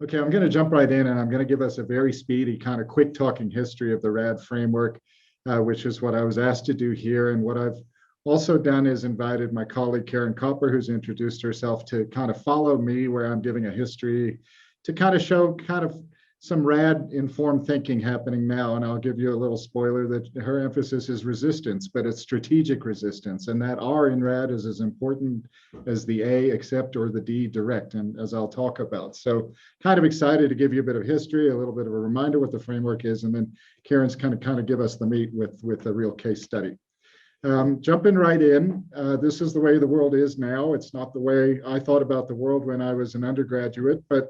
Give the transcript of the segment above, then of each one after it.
Okay, I'm going to jump right in and I'm going to give us a very speedy, kind of quick talking history of the RAD framework, which is what I was asked to do here. And what I've also done is invited my colleague Karen Kopper, who's introduced herself, to kind of follow me where I'm giving a history to kind of show kind of some RAD informed thinking happening now. And I'll give you a little spoiler that her emphasis is resistance, but it's strategic resistance. And that R in RAD is as important as the A, accept, or the D, direct, and as I'll talk about. So kind of excited to give you a bit of history, a little bit of a reminder what the framework is, and then Karen's kind of give us the meat with a real case study. Jumping right in, this is the way the world is now. It's not the way I thought about the world when I was an undergraduate, but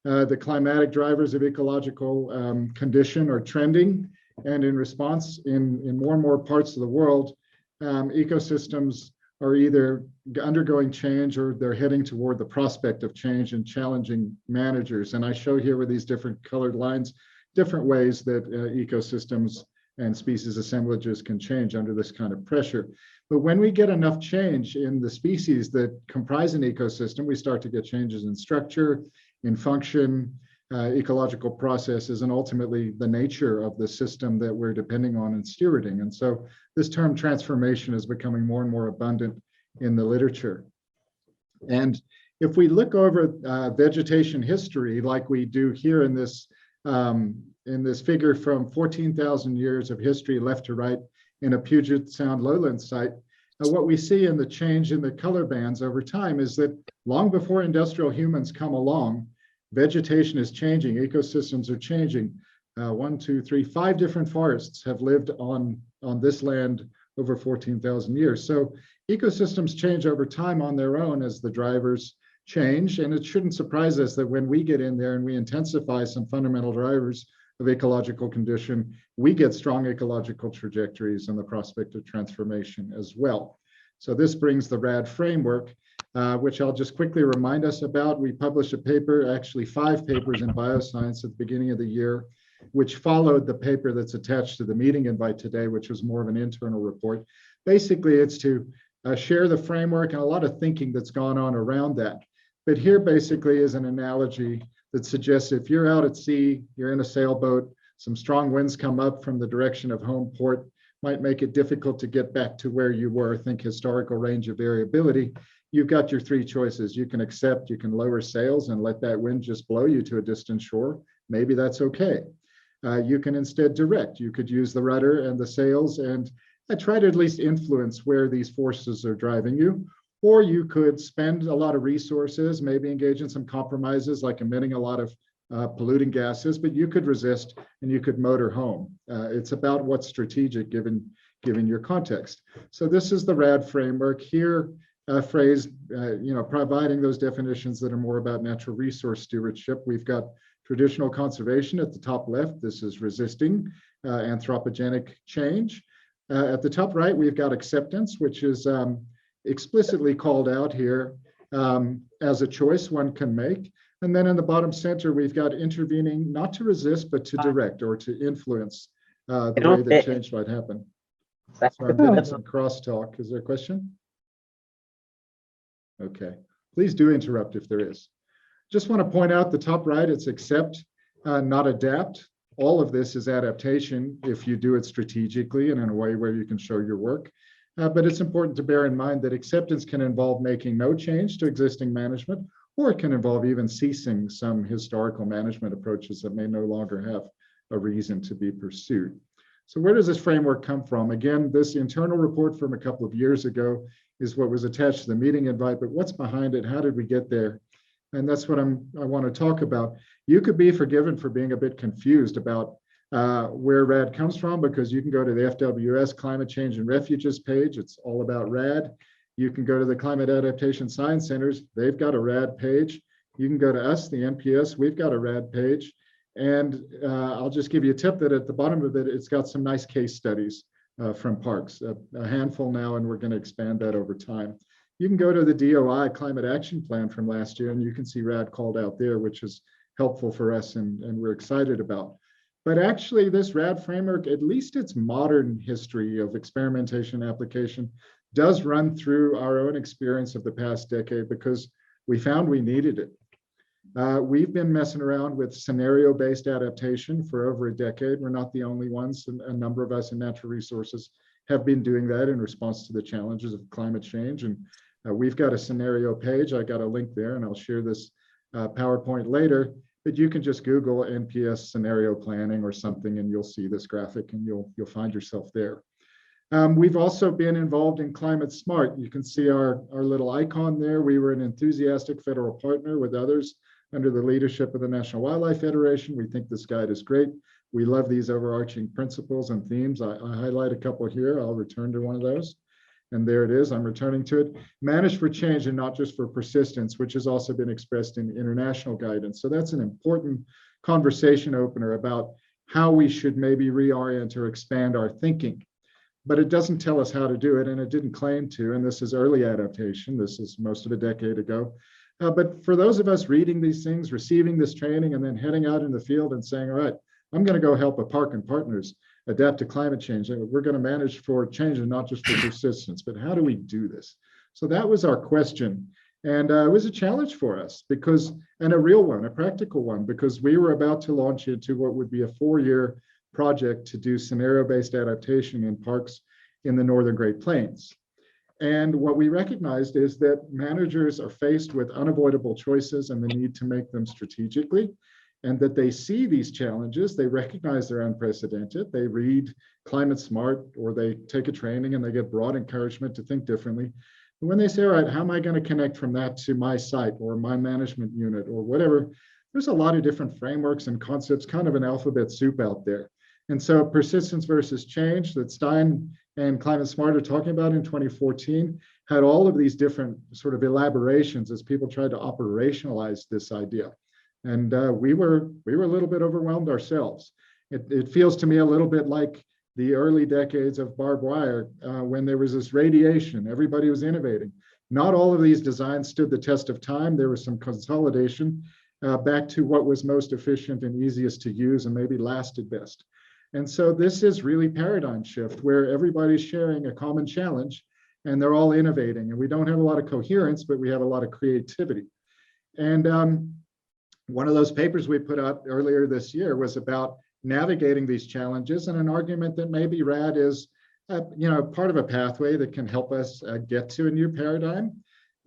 the climatic drivers of ecological condition are trending, and in response, in more and more parts of the world, ecosystems are either undergoing change or they're heading toward the prospect of change and challenging managers. And I show here with these different colored lines, different ways that ecosystems and species assemblages can change under this kind of pressure. But when we get enough change in the species that comprise an ecosystem, we start to get changes in structure, in function, ecological processes, and ultimately the nature of the system that we're depending on and stewarding. And so this term transformation is becoming more and more abundant in the literature. And if we look over vegetation history, like we do here in this figure from 14,000 years of history left to right in a Puget Sound lowland site, what we see in the change in the color bands over time is that long before industrial humans come along, vegetation is changing, ecosystems are changing. 1, 2, 3, 5 different forests have lived on this land over 14,000 years. So ecosystems change over time on their own as the drivers change. And it shouldn't surprise us that when we get in there and we intensify some fundamental drivers of ecological condition, we get strong ecological trajectories and the prospect of transformation as well. So this brings the RAD framework, which I'll just quickly remind us about. We published a paper, actually 5 papers in Bioscience at the beginning of the year, which followed the paper that's attached to the meeting invite today, which was more of an internal report. Basically, it's to share the framework and a lot of thinking that's gone on around that. But here basically is an analogy that suggests if you're out at sea, you're in a sailboat, some strong winds come up from the direction of home port, might make it difficult to get back to where you were. Think historical range of variability. You've got your 3 choices. You can accept, you can lower sails and let that wind just blow you to a distant shore. Maybe that's okay. You can instead direct. You could use the rudder and the sails and try to at least influence where these forces are driving you. Or you could spend a lot of resources, maybe engage in some compromises like emitting a lot of polluting gases, but you could resist and you could motor home. It's about what's strategic given your context. So this is the RAD framework here, phrased, providing those definitions that are more about natural resource stewardship. We've got traditional conservation at the top left. This is resisting anthropogenic change. At the top right, we've got acceptance, which is explicitly called out here as a choice one can make. And then in the bottom center, we've got intervening, not to resist, but to direct or to influence the way that change might happen. So I'm getting some crosstalk. Is there a question? Okay, please do interrupt if there is. Just want to point out the top right, it's accept, not adapt. All of this is adaptation if you do it strategically and in a way where you can show your work. But it's important to bear in mind that acceptance can involve making no change to existing management, or it can involve even ceasing some historical management approaches that may no longer have a reason to be pursued. So where does this framework come from? Again, this internal report from a couple of years ago is what was attached to the meeting invite, but what's behind it? How did we get there? And that's what I want to talk about. You could be forgiven for being a bit confused about where RAD comes from, because you can go to the FWS Climate Change and Refuges page. It's all about RAD. You can go to the Climate Adaptation Science Centers. They've got a RAD page. You can go to us, the NPS. We've got a RAD page. And I'll just give you a tip that at the bottom of it, it's got some nice case studies from parks, a handful now, and we're going to expand that over time. You can go to the DOI Climate Action Plan from last year, and you can see RAD called out there, which is helpful for us and we're excited about. But actually, this RAD framework, at least its modern history of experimentation application, does run through our own experience of the past decade because we found we needed it. We've been messing around with scenario-based adaptation for over a decade. We're not the only ones. A number of us in natural resources have been doing that in response to the challenges of climate change. And we've got a scenario page. I got a link there, and I'll share this PowerPoint later. But you can just Google NPS scenario planning or something, and you'll see this graphic, and you'll find yourself there. We've also been involved in Climate Smart. You can see our little icon there. We were an enthusiastic federal partner with others under the leadership of the National Wildlife Federation. We think this guide is great. We love these overarching principles and themes. I highlight a couple here. I'll return to one of those. And there it is, I'm returning to it. Manage for change and not just for persistence, which has also been expressed in international guidance. So that's an important conversation opener about how we should maybe reorient or expand our thinking. But it doesn't tell us how to do it, and it didn't claim to, and this is early adaptation. This is most of a decade ago. But for those of us reading these things, receiving this training, and then heading out in the field and saying, all right, I'm going to go help a park and partners adapt to climate change. And we're going to manage for change and not just for persistence. But how do we do this? So that was our question. And it was a challenge for us because, and a real one, a practical one, because we were about to launch into what would be a 4-year project to do scenario-based adaptation in parks in the Northern Great Plains. And what we recognized is that managers are faced with unavoidable choices and the need to make them strategically, and that they see these challenges, they recognize they're unprecedented, they read Climate Smart, or they take a training and they get broad encouragement to think differently. But when they say, all right, how am I going to connect from that to my site or my management unit or whatever, there's a lot of different frameworks and concepts, kind of an alphabet soup out there. And so persistence versus change that Stein and Climate Smart are talking about in 2014 had all of these different sort of elaborations as people tried to operationalize this idea. And we were a little bit overwhelmed ourselves. It feels to me a little bit like the early decades of barbed wire when there was this radiation, everybody was innovating. Not all of these designs stood the test of time. There was some consolidation back to what was most efficient and easiest to use and maybe lasted best. And so this is really paradigm shift where everybody's sharing a common challenge and they're all innovating. And we don't have a lot of coherence, but we have a lot of creativity. And one of those papers we put out earlier this year was about navigating these challenges and an argument that maybe RAD is part of a pathway that can help us get to a new paradigm.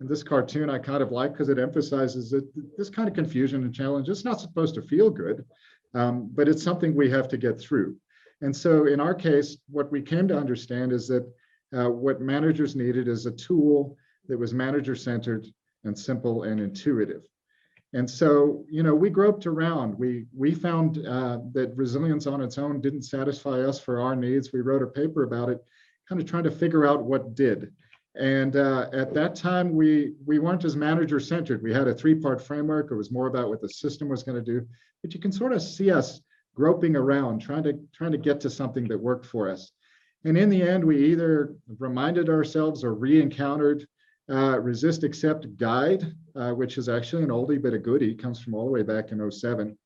And this cartoon I kind of like because it emphasizes that this kind of confusion and challenge, it's not supposed to feel good, but it's something we have to get through. And so in our case, what we came to understand is that what managers needed is a tool that was manager-centered and simple and intuitive. And so, we groped around. We found that resilience on its own didn't satisfy us for our needs. We wrote a paper about it, kind of trying to figure out what did. And at that time, we weren't as manager-centered. We had a 3-part framework. It was more about what the system was going to do. But you can sort of see us groping around, trying to get to something that worked for us. And in the end, we either reminded ourselves or re-encountered Resist Accept Guide, which is actually an oldie but a goodie, comes from all the way back in 2007,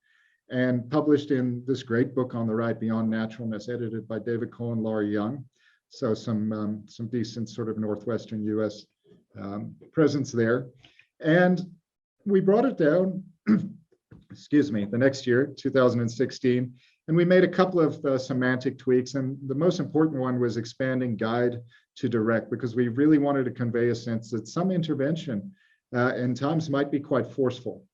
and published in this great book on the right, Beyond Naturalness, edited by David Cole and Laurie Young. So some decent sort of Northwestern US presence there. And we brought it down, excuse me, the next year, 2016, and we made a couple of semantic tweaks. And the most important one was expanding guide to direct, because we really wanted to convey a sense that some intervention in times might be quite forceful.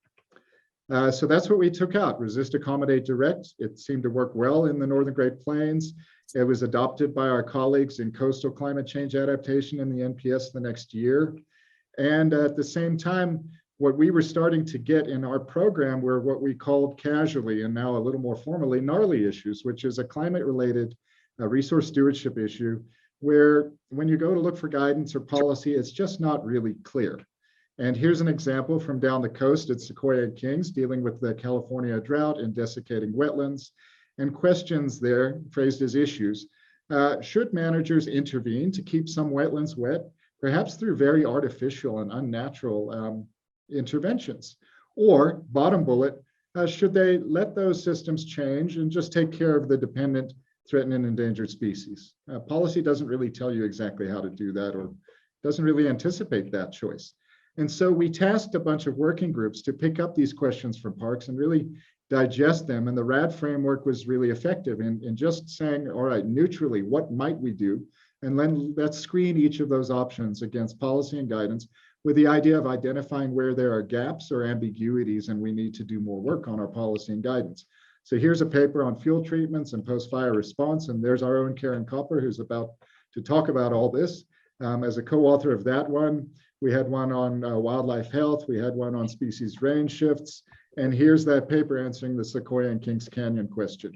So that's what we took out, resist, accommodate, direct. It seemed to work well in the Northern Great Plains. It was adopted by our colleagues in coastal climate change adaptation in the NPS the next year. And at the same time, what we were starting to get in our program were what we called casually, and now a little more formally, gnarly issues, which is a climate-related resource stewardship issue, where when you go to look for guidance or policy, it's just not really clear. And here's an example from down the coast at Sequoia and Kings, dealing with the California drought and desiccating wetlands, and questions there phrased as issues. Should managers intervene to keep some wetlands wet, perhaps through very artificial and unnatural interventions? Or, bottom bullet, should they let those systems change and just take care of the dependent, threatened, and endangered species? Policy doesn't really tell you exactly how to do that, or doesn't really anticipate that choice. And so we tasked a bunch of working groups to pick up these questions from parks and really digest them. And the RAD framework was really effective in just saying, all right, neutrally, what might we do? And then let's screen each of those options against policy and guidance with the idea of identifying where there are gaps or ambiguities and we need to do more work on our policy and guidance. So here's a paper on fuel treatments and post-fire response, and there's our own Karen Kopper, who's about to talk about all this. As a co-author of that one, we had one on wildlife health, we had one on species range shifts, and here's that paper answering the Sequoia and Kings Canyon question.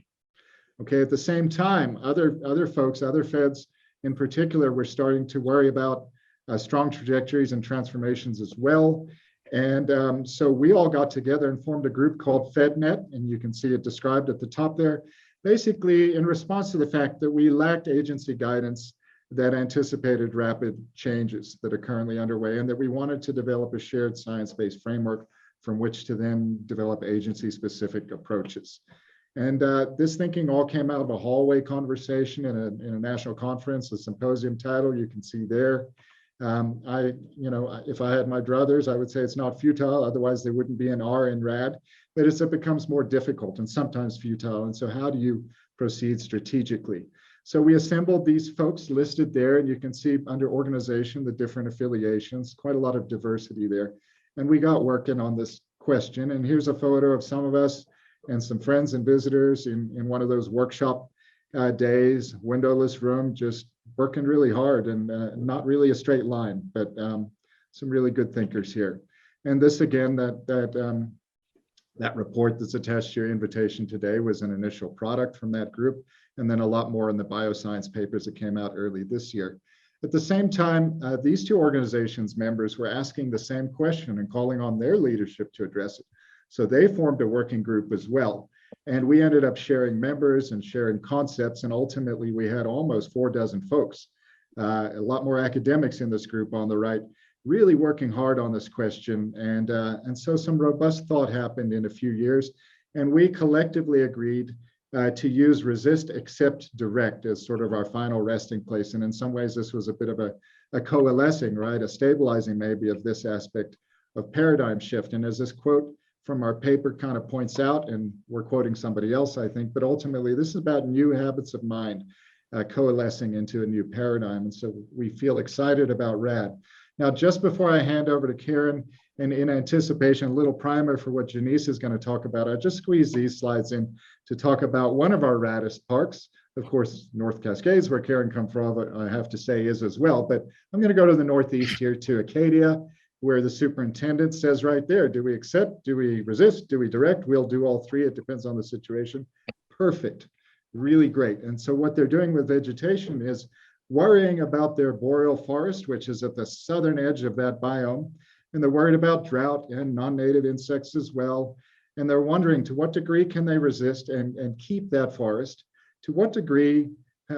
Okay, at the same time, other folks, other feds in particular, were starting to worry about strong trajectories and transformations as well. And so we all got together and formed a group called FedNet, and you can see it described at the top there, basically in response to the fact that we lacked agency guidance that anticipated rapid changes that are currently underway, and that we wanted to develop a shared science-based framework from which to then develop agency-specific approaches. And this thinking all came out of a hallway conversation in a national conference, a symposium title you can see there. If I had my druthers, I would say it's not futile, otherwise there wouldn't be an R in RAD, but it becomes more difficult and sometimes futile. And so how do you proceed strategically? So we assembled these folks listed there, and you can see under organization, the different affiliations, quite a lot of diversity there. And we got working on this question. And here's a photo of some of us and some friends and visitors in one of those workshop days, windowless room, just working really hard, and not really a straight line, but some really good thinkers here. And this again, that report that's attached to your invitation today was an initial product from that group, and then a lot more in the bioscience papers that came out early this year. At the same time, these two organizations' members were asking the same question and calling on their leadership to address it. So they formed a working group as well. And we ended up sharing members and sharing concepts. And ultimately, we had almost 4 dozen folks, a lot more academics in this group on the right, really working hard on this question. And so some robust thought happened in a few years. And we collectively agreed to use resist, accept, direct as sort of our final resting place. And in some ways, this was a bit of a coalescing, right? A stabilizing maybe of this aspect of paradigm shift. And as this quote from our paper kind of points out, and we're quoting somebody else, I think, but ultimately this is about new habits of mind coalescing into a new paradigm. And so we feel excited about RAD. Now, just before I hand over to Karen, and in anticipation, a little primer for what Jenise is going to talk about, I just squeezed these slides in to talk about one of our raddest parks. Of course, North Cascades, where Karen come from, I have to say is as well, but I'm going to go to the Northeast here to Acadia, where the superintendent says right there, do we accept, do we resist, do we direct? We'll do all three. It depends on the situation. Perfect. Really great. And so what they're doing with vegetation is worrying about their boreal forest, which is at the southern edge of that biome. And they're worried about drought and non-native insects as well. And they're wondering to what degree can they resist and keep that forest? To what degree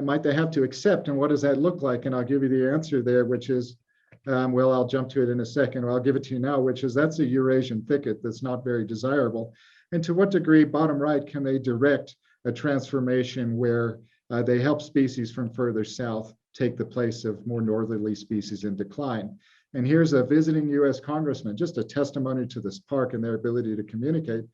might they have to accept? And what does that look like? And I'll give you the answer there, which is, well, I'll jump to it in a second, or I'll give it to you now, which is that's a Eurasian thicket that's not very desirable. And to what degree, bottom right, can they direct a transformation where they help species from further south take the place of more northerly species in decline? And here's a visiting US congressman, just a testimony to this park and their ability to communicate,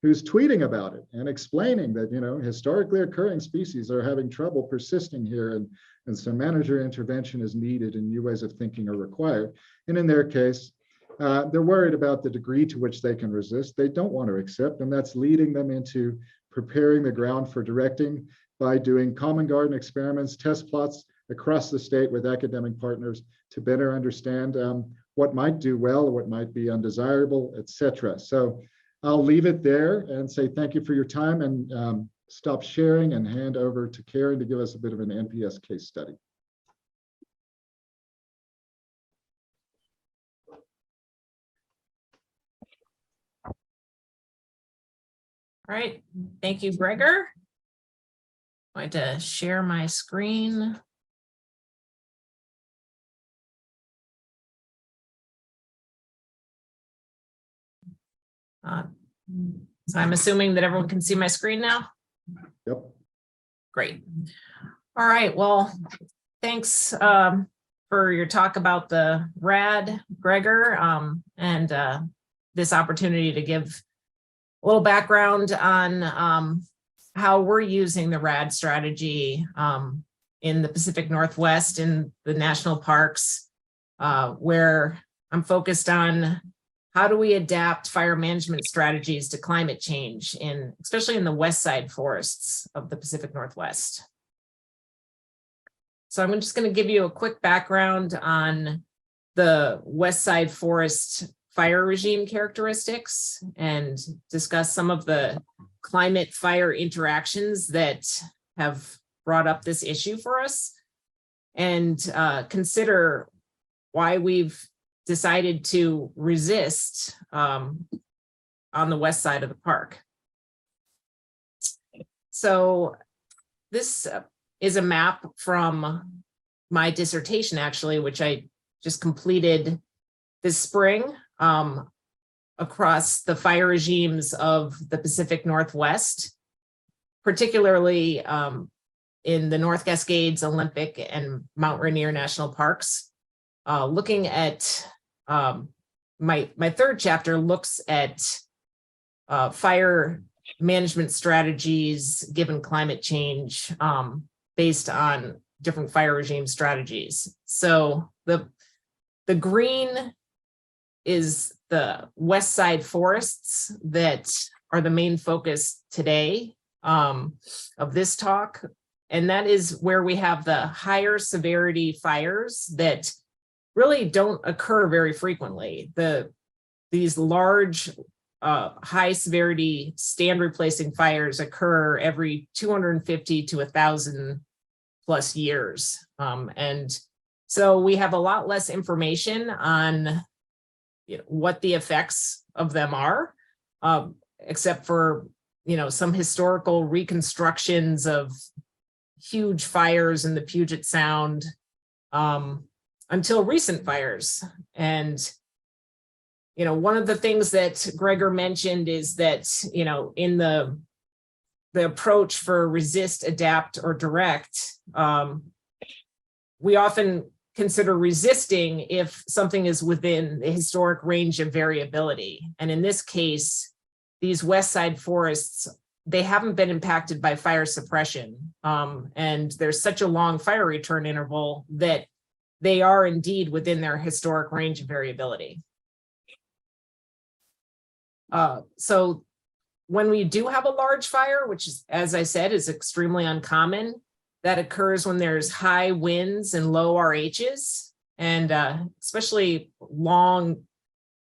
who's tweeting about it and explaining that, historically occurring species are having trouble persisting here, and so manager intervention is needed and new ways of thinking are required. And in their case, they're worried about the degree to which they can resist. They don't want to accept, and that's leading them into preparing the ground for directing by doing common garden experiments, test plots across the state with academic partners to better understand what might do well, what might be undesirable, etc. So I'll leave it there and say thank you for your time, and stop sharing and hand over to Karen to give us a bit of an NPS case study. All right, thank you, Gregor. I'm going to share my screen. So I'm assuming that everyone can see my screen now? Yep. Great. All right, well, thanks for for your talk about the RAD, Gregor, and this opportunity to give a little background on how we're using the RAD strategy in the Pacific Northwest in the national parks, where I'm focused on how do we adapt fire management strategies to climate change, especially in the west side forests of the Pacific Northwest. So I'm just going to give you a quick background on the west side forest fire regime characteristics and discuss some of the climate fire interactions that have brought up this issue for us, and consider why we've decided to resist on the west side of the park. So this is a map from my dissertation, actually, which I just completed this spring, across the fire regimes of the Pacific Northwest, particularly in the North Cascades, Olympic, and Mount Rainier National Parks. Looking at my third chapter looks at fire management strategies given climate change, based on different fire regime strategies. So the green is the west side forests that are the main focus today of this talk. And that is where we have the higher severity fires that really don't occur very frequently. These large, high severity stand replacing fires occur every 250 to 1,000 plus years. And so we have a lot less information on what the effects of them are, except for some historical reconstructions of huge fires in the Puget Sound until recent fires. And one of the things that Gregor mentioned is that in the approach for resist, adapt, or direct, we often consider resisting if something is within the historic range of variability. And in this case, these west side forests, they haven't been impacted by fire suppression. And there's such a long fire return interval that they are indeed within their historic range of variability. So when we do have a large fire, which is, as I said, is extremely uncommon, that occurs when there's high winds and low RHs, and especially long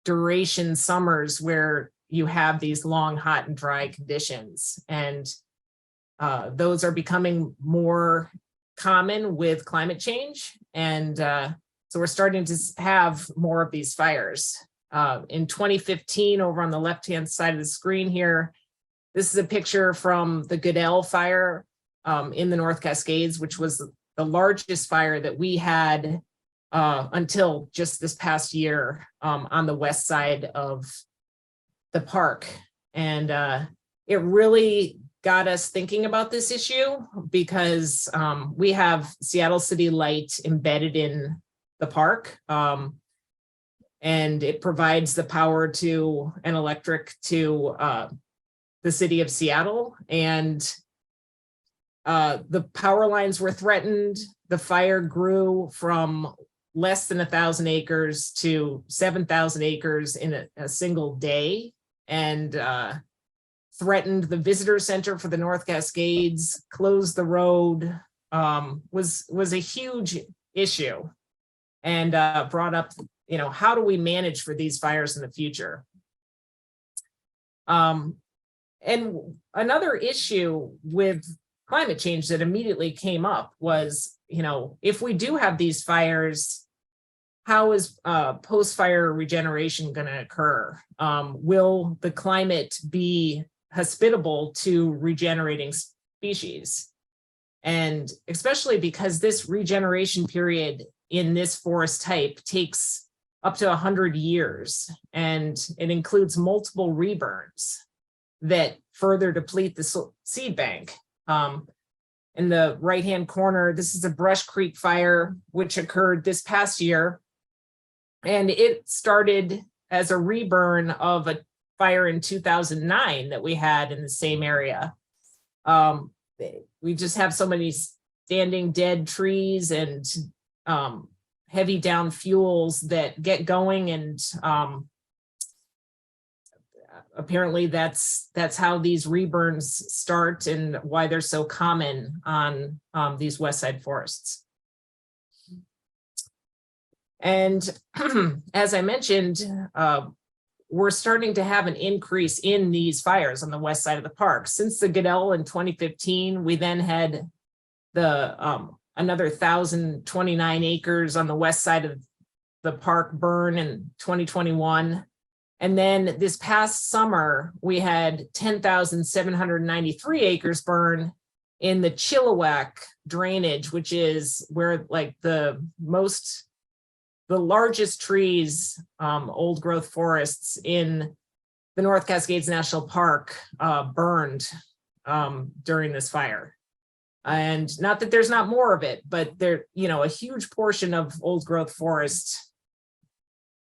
duration summers where you have these long, hot and dry conditions. And those are becoming more common with climate change. And so we're starting to have more of these fires. In 2015, over on the left-hand side of the screen here, this is a picture from the Goodell fire in the North Cascades, which was the largest fire that we had until just this past year on the west side of the park. And it really got us thinking about this issue because we have Seattle City Light embedded in the park. And it provides the power to and electric to the city of Seattle. And the power lines were threatened. The fire grew from less than 1,000 acres to 7,000 acres in a single day, and threatened the visitor center for the North Cascades, closed the road, was a huge issue, and brought up, how do we manage for these fires in the future? And another issue with climate change that immediately came up was, if we do have these fires, how is post-fire regeneration going to occur? Will the climate be hospitable to regenerating species? And especially because this regeneration period in this forest type takes up to 100 years, and it includes multiple reburns that further deplete the seed bank. in the right-hand corner, this is a Brush Creek fire, which occurred this past year. And it started as a reburn of a fire in 2009 that we had in the same area. We just have so many standing dead trees and heavy down fuels that get going, and apparently that's how these reburns start and why they're so common on these West Side forests. And as I mentioned, we're starting to have an increase in these fires on the west side of the park. Since the Goodell in 2015, we then had the another 1,029 acres on the west side of the park burn in 2021. And then this past summer, we had 10,793 acres burn in the Chilliwack drainage, which is where like the largest trees, old growth forests in the North Cascades National Park burned during this fire. And not that there's not more of it, but there, a huge portion of old growth forest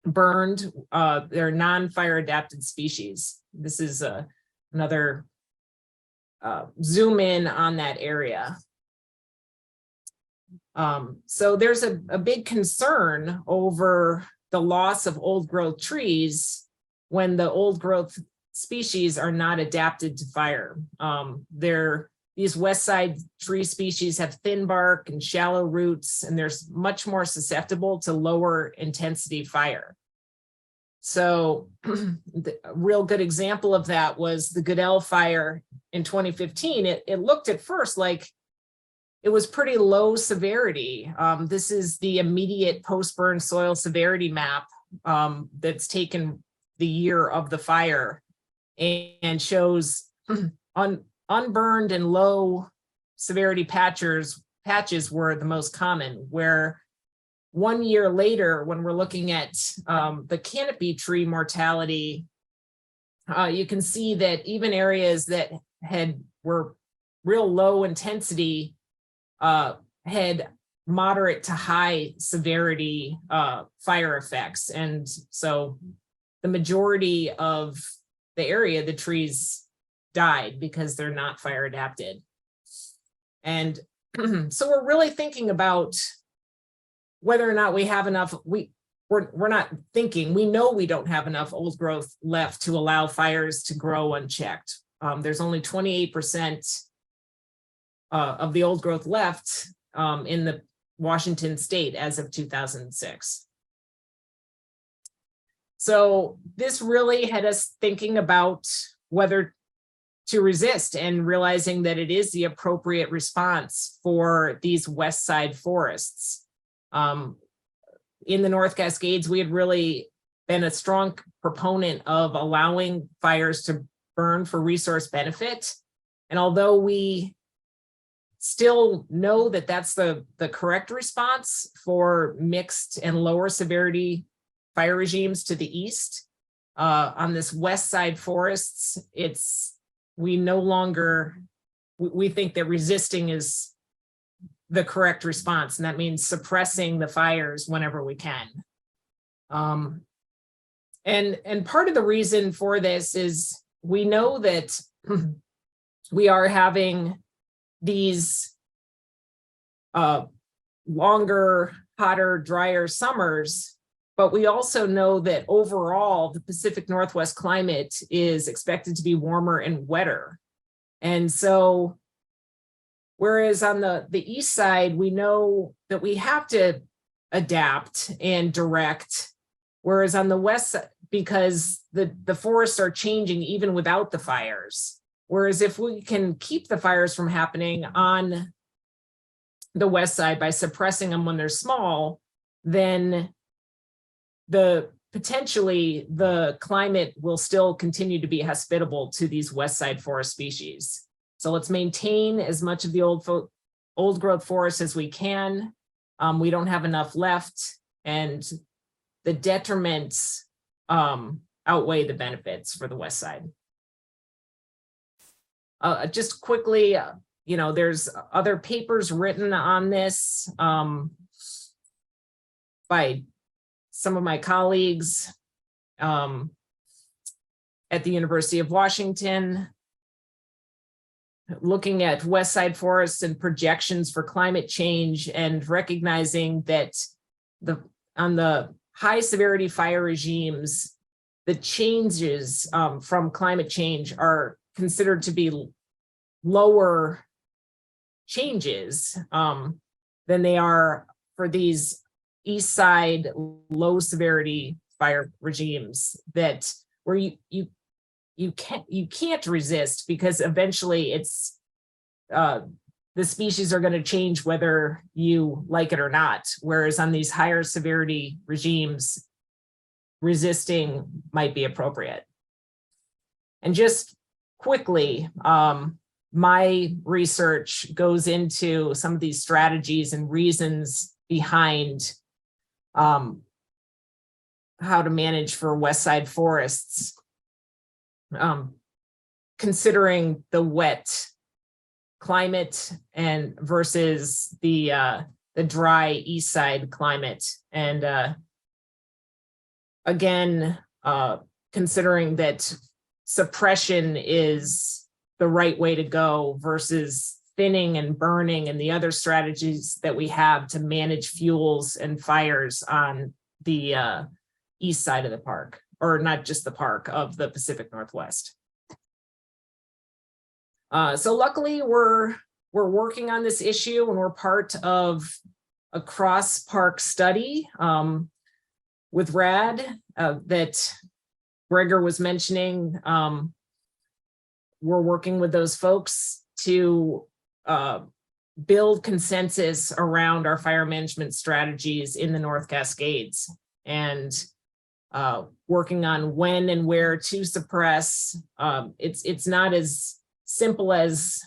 burned. They're non-fire adapted species. This is another zoom in on that area. So there's a big concern over the loss of old growth trees when the old growth species are not adapted to fire. These west side tree species have thin bark and shallow roots, and they're much more susceptible to lower intensity fire. So a real good example of that was the Goodell fire in 2015. It looked at first like it was pretty low severity. This is the immediate post-burn soil severity map that's taken the year of the fire and shows unburned and low severity patches were the most common, where 1 year later, when we're looking at the canopy tree mortality, you can see that even areas that were real low intensity had moderate to high severity fire effects. And so the majority of the area, the trees died because they're not fire adapted. And so we're really thinking about whether or not we have enough. We're not thinking, we know we don't have enough old growth left to allow fires to grow unchecked. There's only 28% of the old growth left in the Washington state as of 2006. So this really had us thinking about whether to resist and realizing that it is the appropriate response for these west side forests. In the North Cascades, we had really been a strong proponent of allowing fires to burn for resource benefit. And although we still know that that's the correct response for mixed and lower severity fire regimes to the east, on this west side forests, we think that resisting is the correct response, and that means suppressing the fires whenever we can. And part of the reason for this is we know that we are having these longer, hotter, drier summers, but we also know that overall the Pacific Northwest climate is expected to be warmer and wetter. And so whereas on the east side, we know that we have to adapt and direct, whereas on the west side, because the forests are changing even without the fires. Whereas if we can keep the fires from happening on the west side by suppressing them when they're small, then potentially the climate will still continue to be hospitable to these west side forest species. So let's maintain as much of the old growth forest as we can. We don't have enough left, and the detriments outweigh the benefits for the west side. Just quickly, there's other papers written on this by some of my colleagues at the University of Washington, looking at West Side forests and projections for climate change, and recognizing that on the high severity fire regimes, the changes from climate change are considered to be lower changes than they are for these east side low severity fire regimes, that where you can't resist, because eventually it's the species are going to change whether you like it or not. Whereas on these higher severity regimes, resisting might be appropriate. And just quickly, my research goes into some of these strategies and reasons behind how to manage for West Side forests, considering the wet climate and versus the dry east side climate. And again, considering that suppression is the right way to go versus thinning and burning and the other strategies that we have to manage fuels and fires on the east side of the park, or not just the park, of the Pacific Northwest. So luckily we're working on this issue, and we're part of a cross-park study with RAD that Gregor was mentioning. We're working with those folks to build consensus around our fire management strategies in the North Cascades, and working on when and where to suppress. It's not as simple as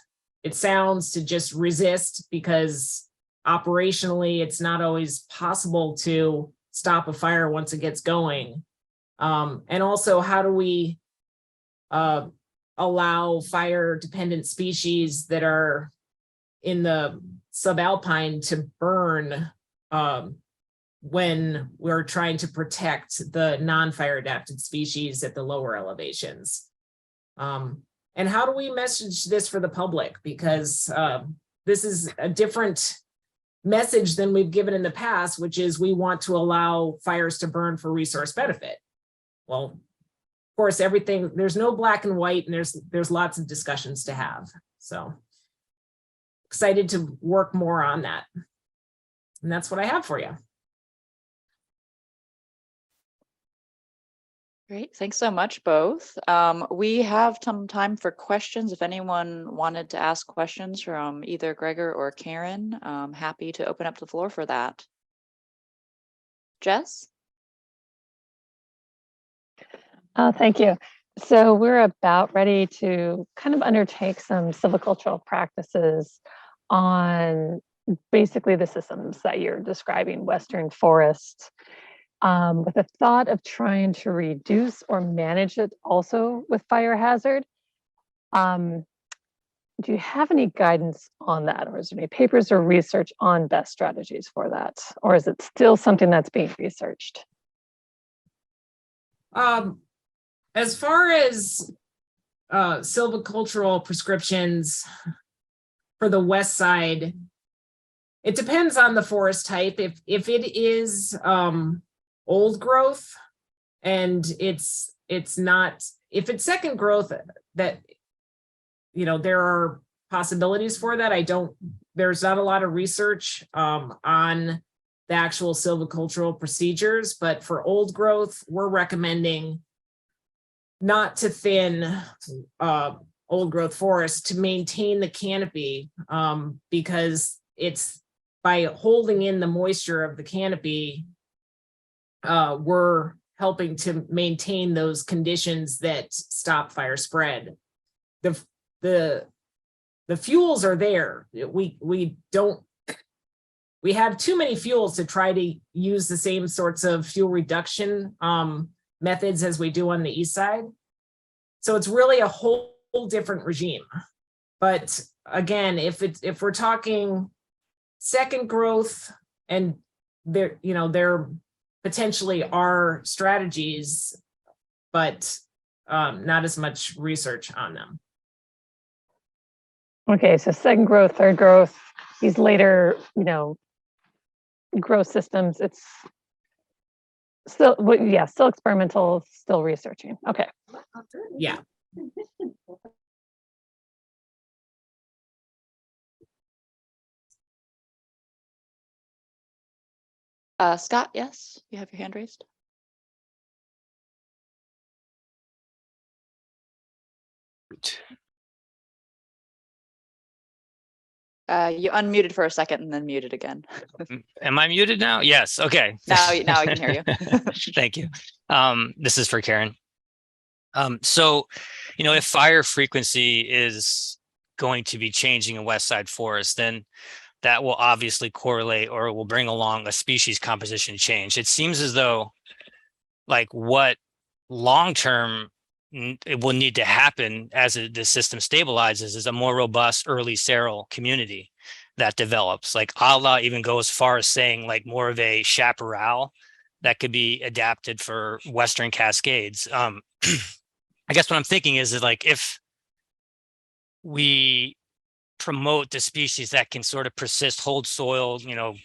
it sounds to just resist, because operationally it's not always possible to stop a fire once it gets going. And also, how do we allow fire dependent species that are in the subalpine to burn when we're trying to protect the non-fire adapted species at the lower elevations? And how do we message this for the public? Because this is a different message than we've given in the past, which is we want to allow fires to burn for resource benefit. Well, of course, everything, there's no black and white, and there's lots of discussions to have. So excited to work more on that. And that's what I have for you. Great, thanks so much, both. We have some time for questions. If anyone wanted to ask questions from either Gregor or Karen, I'm happy to open up the floor for that. Jess? Thank you. So we're about ready to kind of undertake some silvicultural practices on basically the systems that you're describing, Western forests, with a thought of trying to reduce or manage it also with fire hazard. Do you have any guidance on that, or is there any papers or research on best strategies for that? Or is it still something that's being researched? As far as silvicultural prescriptions for the west side, it depends on the forest type. If it is old growth and it's not, if it's second growth, that, you know, there are possibilities for that. There's not a lot of research on the actual silvicultural procedures, but for old growth, we're recommending not to thin old growth forest, to maintain the canopy, because it's by holding in the moisture of the canopy, we're helping to maintain those conditions that stop fire spread. The fuels are there. We have too many fuels to try to use the same sorts of fuel reduction methods as we do on the east side. So it's really a whole different regime. But again, if we're talking second growth, and there potentially are strategies, but not as much research on them. Okay, so second growth, third growth, these later, growth systems, it's still, yeah, still experimental, still researching. Okay. Yeah. Scott, yes, you have your hand raised. You unmuted for a second and then muted again. Am I muted now? Yes. Okay. Now I can hear you. Thank you. This is for Karen. So, if fire frequency is going to be changing in West Side Forest, then that will obviously correlate or will bring along a species composition change. It seems as though like what long-term it will need to happen as the system stabilizes is a more robust early seral community that develops. Like Allah even goes as far as saying like more of a chaparral that could be adapted for Western Cascades. I guess what I'm thinking is like if we promote the species that can sort of persist, hold soil,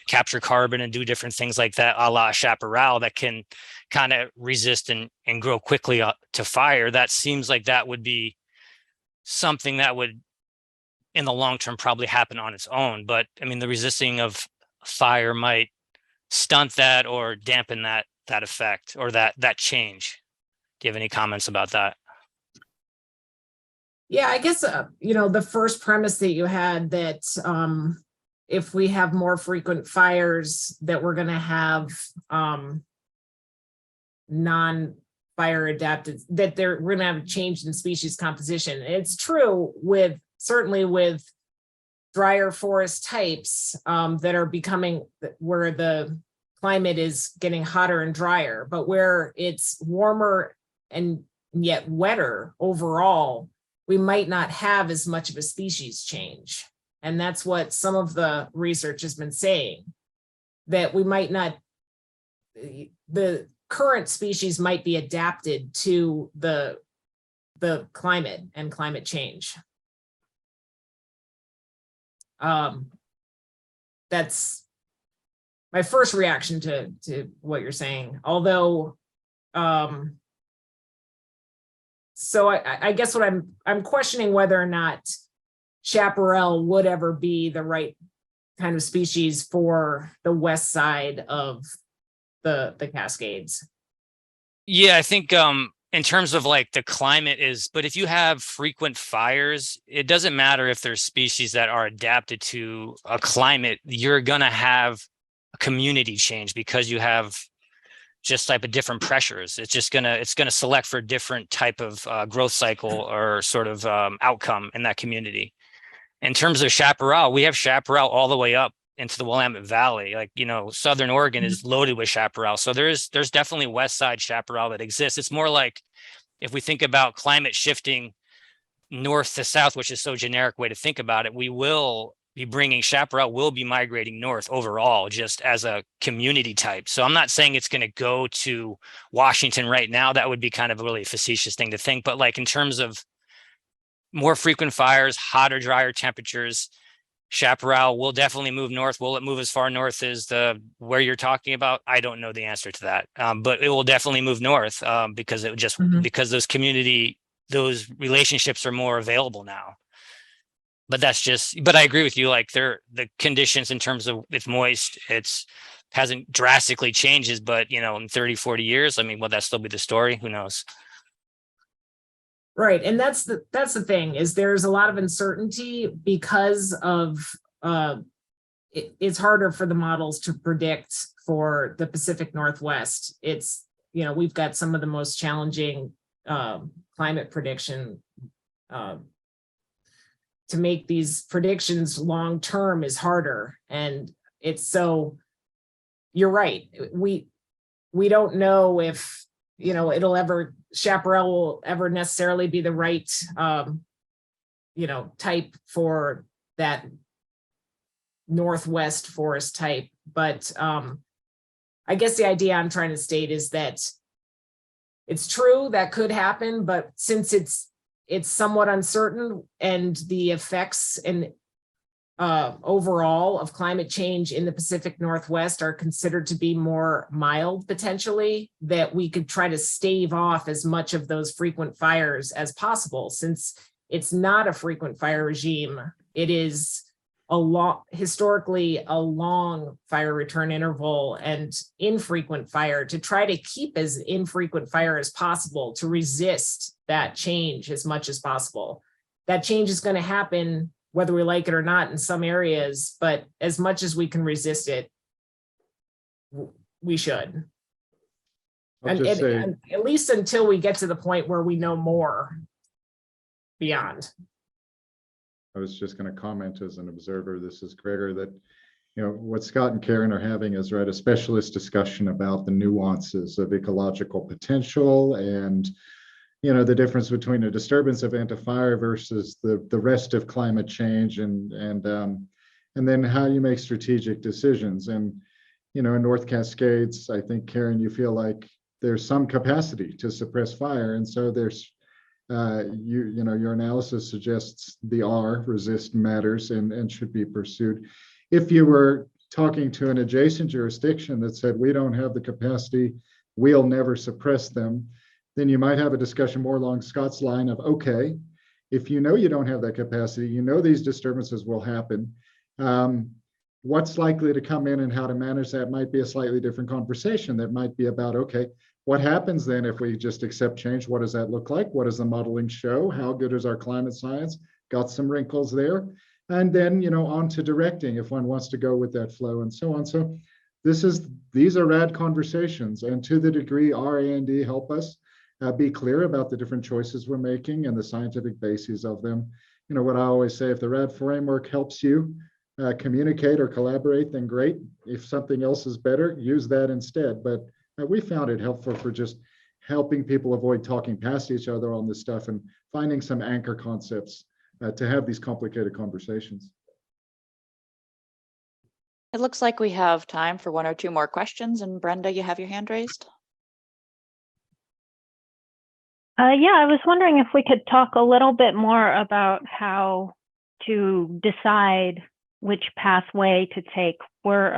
capture carbon and do different things like that, a la chaparral, that can kind of resist and grow quickly to fire, that seems like that would be something that would in the long term probably happen on its own. But I mean, the resisting of fire might stunt that or dampen that effect or that change. Do you have any comments about that? Yeah, I guess, the first premise that you had that if we have more frequent fires, that we're going to have non-fire adapted, that we're going to have a change in species composition. It's true certainly with drier forest types that are becoming, where the climate is getting hotter and drier, but where it's warmer and yet wetter overall, we might not have as much of a species change. And that's what some of the research has been saying, that we might not, the current species might be adapted to the climate and climate change. That's my first reaction to what you're saying. Although, so I guess what I'm questioning whether or not chaparral would ever be the right kind of species for the west side of the Cascades. Yeah, I think in terms of like the climate but if you have frequent fires, it doesn't matter if there's species that are adapted to a climate, you're gonna have a community change because you have just type of different pressures. It's gonna select for a different type of growth cycle or sort of outcome in that community. In terms of chaparral, we have chaparral all the way up into the Willamette Valley. Like, Southern Oregon is loaded with chaparral. So there's definitely west side chaparral that exists. It's more like if we think about climate shifting north to south, which is so generic way to think about it, we will be bringing chaparral will be migrating north overall, just as a community type. So I'm not saying it's going to go to Washington right now. That would be kind of a really facetious thing to think. But like in terms of more frequent fires, hotter, drier temperatures, chaparral will definitely move north. Will it move as far north as where you're talking about? I don't know the answer to that, but it will definitely move north because it just because those relationships are more available now. But but I agree with you. Like the conditions in terms of it's moist, hasn't drastically changes, but in 30, 40 years, I mean, will that still be the story? Who knows? Right. And that's the thing, is there's a lot of uncertainty because of it's harder for the models to predict for the Pacific Northwest. It's, we've got some of the most challenging climate prediction. To make these predictions long term is harder. And it's so, you're right. We don't know if, chaparral will ever necessarily be the right, type for that Northwest forest type. But I guess the idea I'm trying to state is that it's true that could happen, but since it's somewhat uncertain, and the effects and overall of climate change in the Pacific Northwest are considered to be more mild potentially, that we could try to stave off as much of those frequent fires as possible. Since it's not a frequent fire regime, it is historically a long fire return interval and infrequent fire, to try to keep as infrequent fire as possible, to resist that change as much as possible. That change is going to happen whether we like it or not in some areas, but as much as we can resist it, we should. I'll just say, And at least until we get to the point where we know more beyond. I was just going to comment as an observer, this is Gregor, that what Scott and Karen are having is a specialist discussion about the nuances of ecological potential, and the difference between a disturbance event of fire versus the rest of climate change, and then how you make strategic decisions. And in North Cascades, I think, Karen, you feel like there's some capacity to suppress fire, and so there's your analysis suggests the resist matters and should be pursued. If you were talking to an adjacent jurisdiction that said we don't have the capacity, we'll never suppress them, then you might have a discussion more along Scott's line of, okay, if you don't have that capacity, these disturbances will happen. What's likely to come in and how to manage that might be a slightly different conversation. That might be about, okay, what happens then if we just accept change? What does that look like? What does the modeling show? How good is our climate science? Got some wrinkles there. And then, on to directing if one wants to go with that flow and so on. So these are rad conversations. And to the degree R&D help us be clear about the different choices we're making and the scientific bases of them. What I always say, if the RAD framework helps you communicate or collaborate, then great. If something else is better, use that instead. But we found it helpful for just helping people avoid talking past each other on this stuff and finding some anchor concepts to have these complicated conversations. It looks like we have time for one or two more questions. And Brenda, you have your hand raised. Yeah, I was wondering if we could talk a little bit more about how to decide which pathway to take. We're,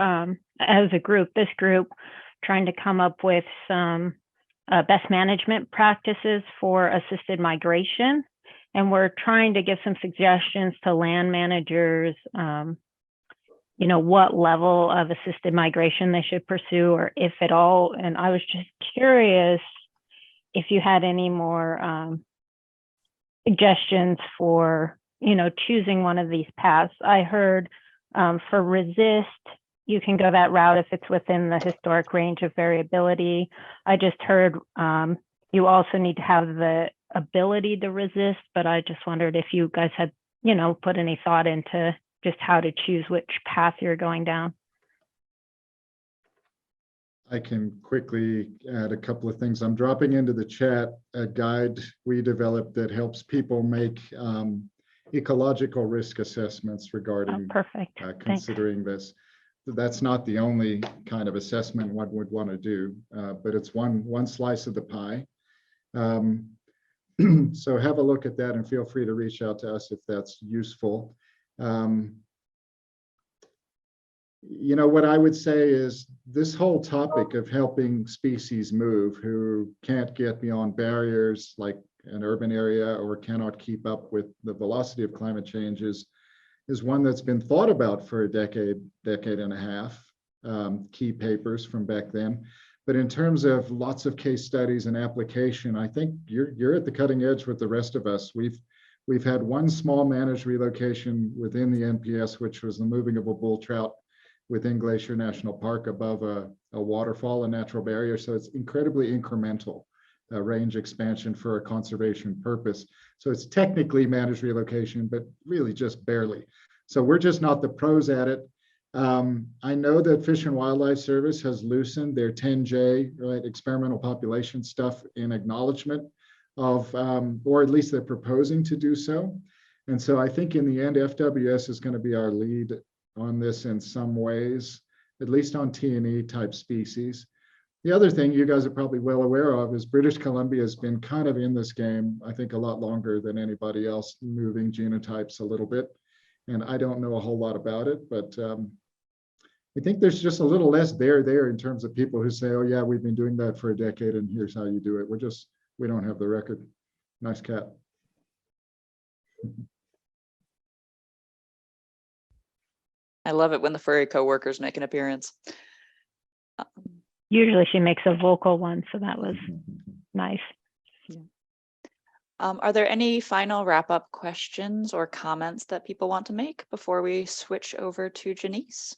as a group, this group, trying to come up with some best management practices for assisted migration. And we're trying to give some suggestions to land managers, what level of assisted migration they should pursue, or if at all. And I was just curious if you had any more suggestions for, choosing one of these paths. I heard for resist, you can go that route if it's within the historic range of variability. I just heard you also need to have the ability to resist, but I just wondered if you guys had, put any thought into just how to choose which path you're going down. I can quickly add a couple of things. I'm dropping into the chat a guide we developed that helps people make ecological risk assessments regarding Perfect. Considering this. That's not the only kind of assessment one would want to do, but it's one slice of the pie. So have a look at that and feel free to reach out to us if that's useful. What I would say is this whole topic of helping species move who can't get beyond barriers like an urban area or cannot keep up with the velocity of climate change is one that's been thought about for a decade and a half, key papers from back then. But in terms of lots of case studies and application, I think you're at the cutting edge with the rest of us. We've had one small managed relocation within the NPS, which was the moving of a bull trout within Glacier National Park above a waterfall, a natural barrier. So it's incredibly incremental range expansion for a conservation purpose. So it's technically managed relocation, but really just barely. So we're just not the pros at it. I know that Fish and Wildlife Service has loosened their 10J, right, experimental population stuff in acknowledgement of, or at least they're proposing to do so. And so I think in the end, FWS is going to be our lead on this in some ways, at least on T&E type species. The other thing you guys are probably well aware of is British Columbia has been kind of in this game, I think, a lot longer than anybody else, moving genotypes a little bit. And I don't know a whole lot about it, but I think there's just a little less there in terms of people who say, oh yeah, we've been doing that for a decade and here's how you do it. We don't have the record. Nice cat. I love it when the furry coworkers make an appearance. Usually she makes a vocal one, so that was nice. Are there any final wrap-up questions or comments that people want to make before we switch over to Jenise?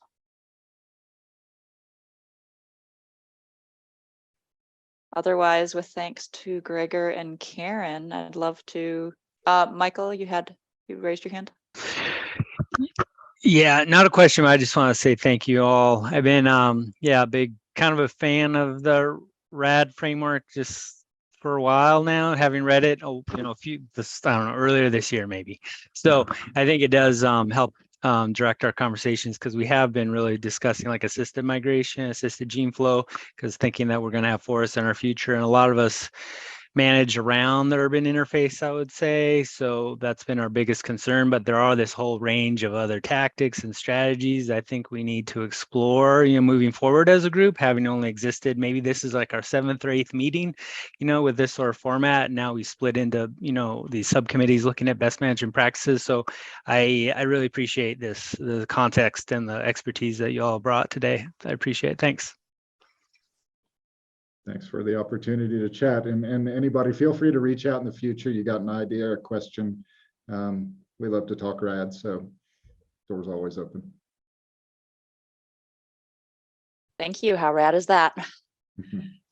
Otherwise, with thanks to Gregor and Karen, I'd love to, Michael, you raised your hand. Yeah, not a question. I just want to say thank you all. I've been, big kind of a fan of the RAD framework just for a while now, having read it, earlier this year, maybe. So I think it does help direct our conversations, because we have been really discussing like assisted migration, assisted gene flow, because thinking that we're going to have forests in our future, and a lot of us manage around the urban interface, I would say. So that's been our biggest concern, but there are this whole range of other tactics and strategies I think we need to explore, moving forward as a group, having only existed, maybe this is like our 7th or 8th meeting, with this sort of format. Now we split into, these subcommittees looking at best management practices. So I really appreciate the context and the expertise that you all brought today. I appreciate it. Thanks. Thanks for the opportunity to chat. And anybody, feel free to reach out in the future. You got an idea, a question. We love to talk RAD, so doors always open. Thank you. How rad is that?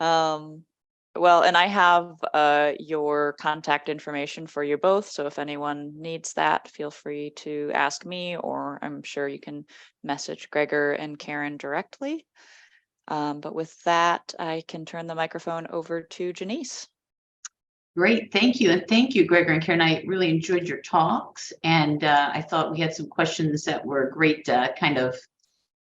Well, and I have your contact information for you both. So if anyone needs that, feel free to ask me, or I'm sure you can message Gregor and Karen directly. But with that, I can turn the microphone over to Jenise. Great, thank you. And thank you, Gregor and Karen. I really enjoyed your talks, and I thought we had some questions that were a great kind of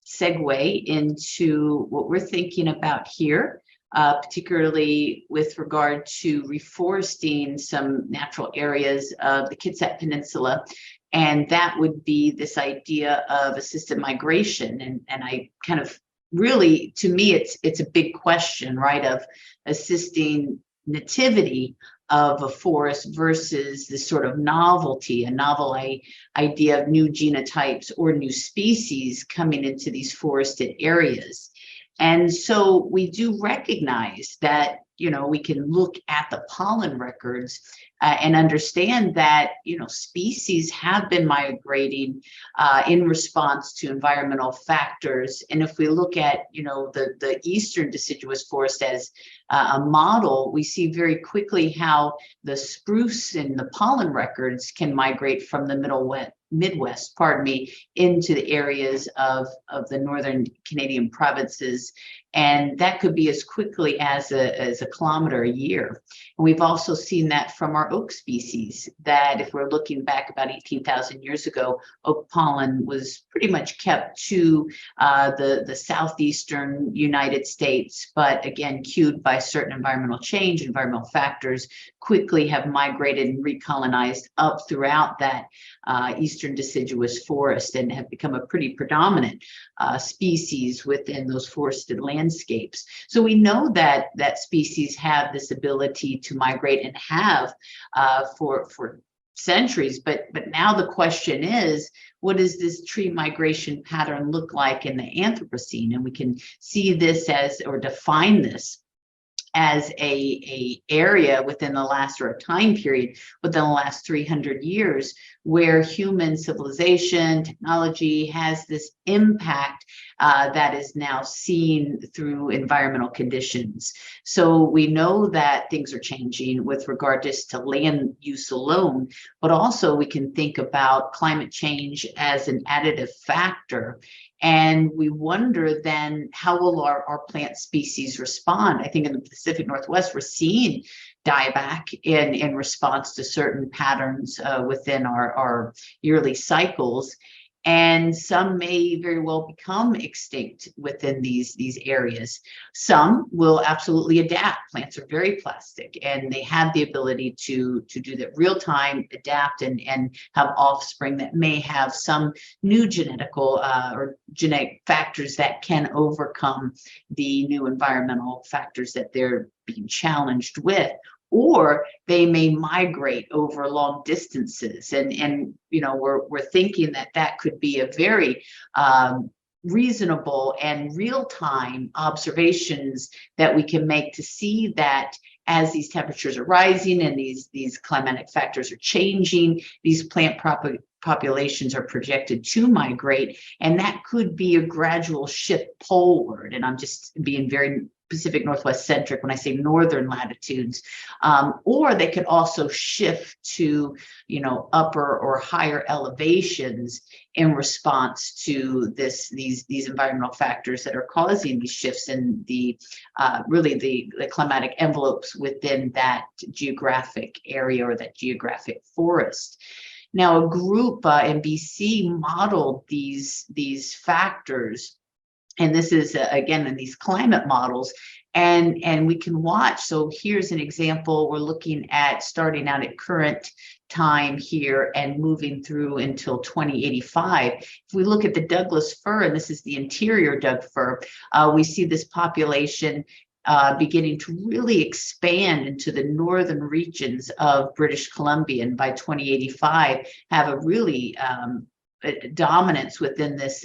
segue into what we're thinking about here, particularly with regard to reforesting some natural areas of the Kitsap Peninsula. And that would be this idea of assisted migration. And I kind of really, to me, it's a big question, right, of assisting nativity of a forest versus this sort of novelty, a novel idea of new genotypes or new species coming into these forested areas. And so we do recognize that, we can look at the pollen records and understand that, species have been migrating in response to environmental factors. And if we look at, the eastern deciduous forest as a model, we see very quickly how the spruce and the pollen records can migrate from the Midwest, into the areas of the northern Canadian provinces. And that could be as quickly as a kilometer a year. And we've also seen that from our oak species, that if we're looking back about 18,000 years ago, oak pollen was pretty much kept to the southeastern United States, but again, cued by certain environmental change, environmental factors, quickly have migrated and recolonized up throughout that eastern deciduous forest and have become a pretty predominant species within those forested landscapes. So we know that species have this ability to migrate and have for centuries, but now the question is, what does this tree migration pattern look like in the Anthropocene? And we can see this or define this as a area within the last, or a time period within the last 300 years, where human civilization, technology has this impact that is now seen through environmental conditions. So we know that things are changing with regard just to land use alone, but also we can think about climate change as an additive factor. And we wonder then, how will our plant species respond? I think in the Pacific Northwest, we're seeing dieback in response to certain patterns within our yearly cycles. And some may very well become extinct within these areas. Some will absolutely adapt. Plants are very plastic, and they have the ability to do that real time, adapt, and have offspring that may have some new genetical or genetic factors that can overcome the new environmental factors that they're being challenged with. Or they may migrate over long distances, and you know, we're thinking that could be a very reasonable and real-time observations that we can make to see that as these temperatures are rising and these climatic factors are changing, these plant populations are projected to migrate, and that could be a gradual shift poleward. And I'm just being very Pacific Northwest centric when I say northern latitudes, or they could also shift to, you know, upper or higher elevations in response to these environmental factors that are causing these shifts in the really the climatic envelopes within that geographic area or that geographic forest. Now, a group in BC modeled these factors, and this is again in these climate models, and we can watch. So here's an example. We're looking at starting out at current time here and moving through until 2085. If we look at the Douglas fir, and this is the interior Doug fir, we see this population beginning to really expand into the northern regions of British Columbia, and by 2085 have a really dominance within this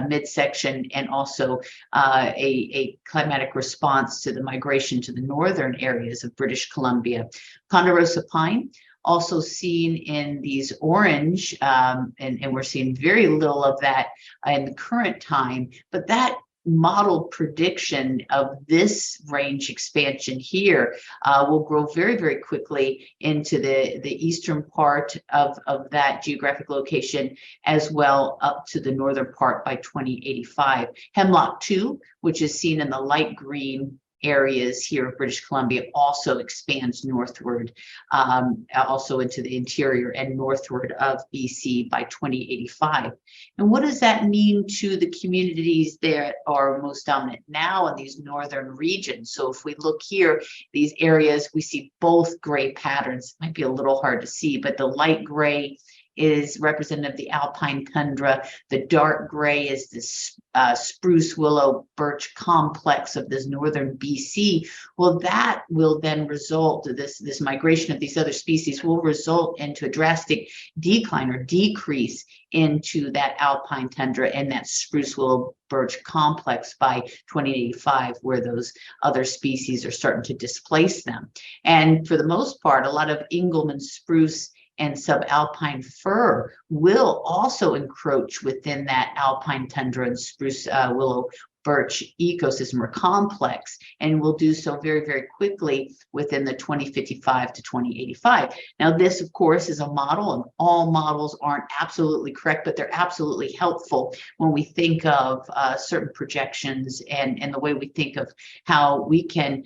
midsection, and also a climatic response to the migration to the northern areas of British Columbia. Ponderosa pine also seen in these orange, and we're seeing very little of that in the current time, but that modeled prediction of this range expansion here will grow very, very quickly into the eastern part of that geographic location, as well up to the northern part by 2085. Hemlock 2, which is seen in the light green areas here of British Columbia, also expands northward, also into the interior and northward of BC by 2085. And what does that mean to the communities that are most dominant now in these northern regions? So if we look here, these areas, we see both gray patterns. It might be a little hard to see, but the light gray is representative of the alpine tundra. The dark gray is this spruce, willow, birch complex of this northern BC. Well, that will then result, this migration of these other species will result into a drastic decline or decrease into that alpine tundra and that spruce, willow, birch complex by 2085, where those other species are starting to displace them. And for the most part, a lot of Engelmann spruce and subalpine fir will also encroach within that alpine tundra and spruce, willow, birch ecosystem or complex, and will do so very, very quickly within the 2055 to 2085. Now, this, of course, is a model, and all models aren't absolutely correct, but they're absolutely helpful when we think of certain projections and the way we think of how we can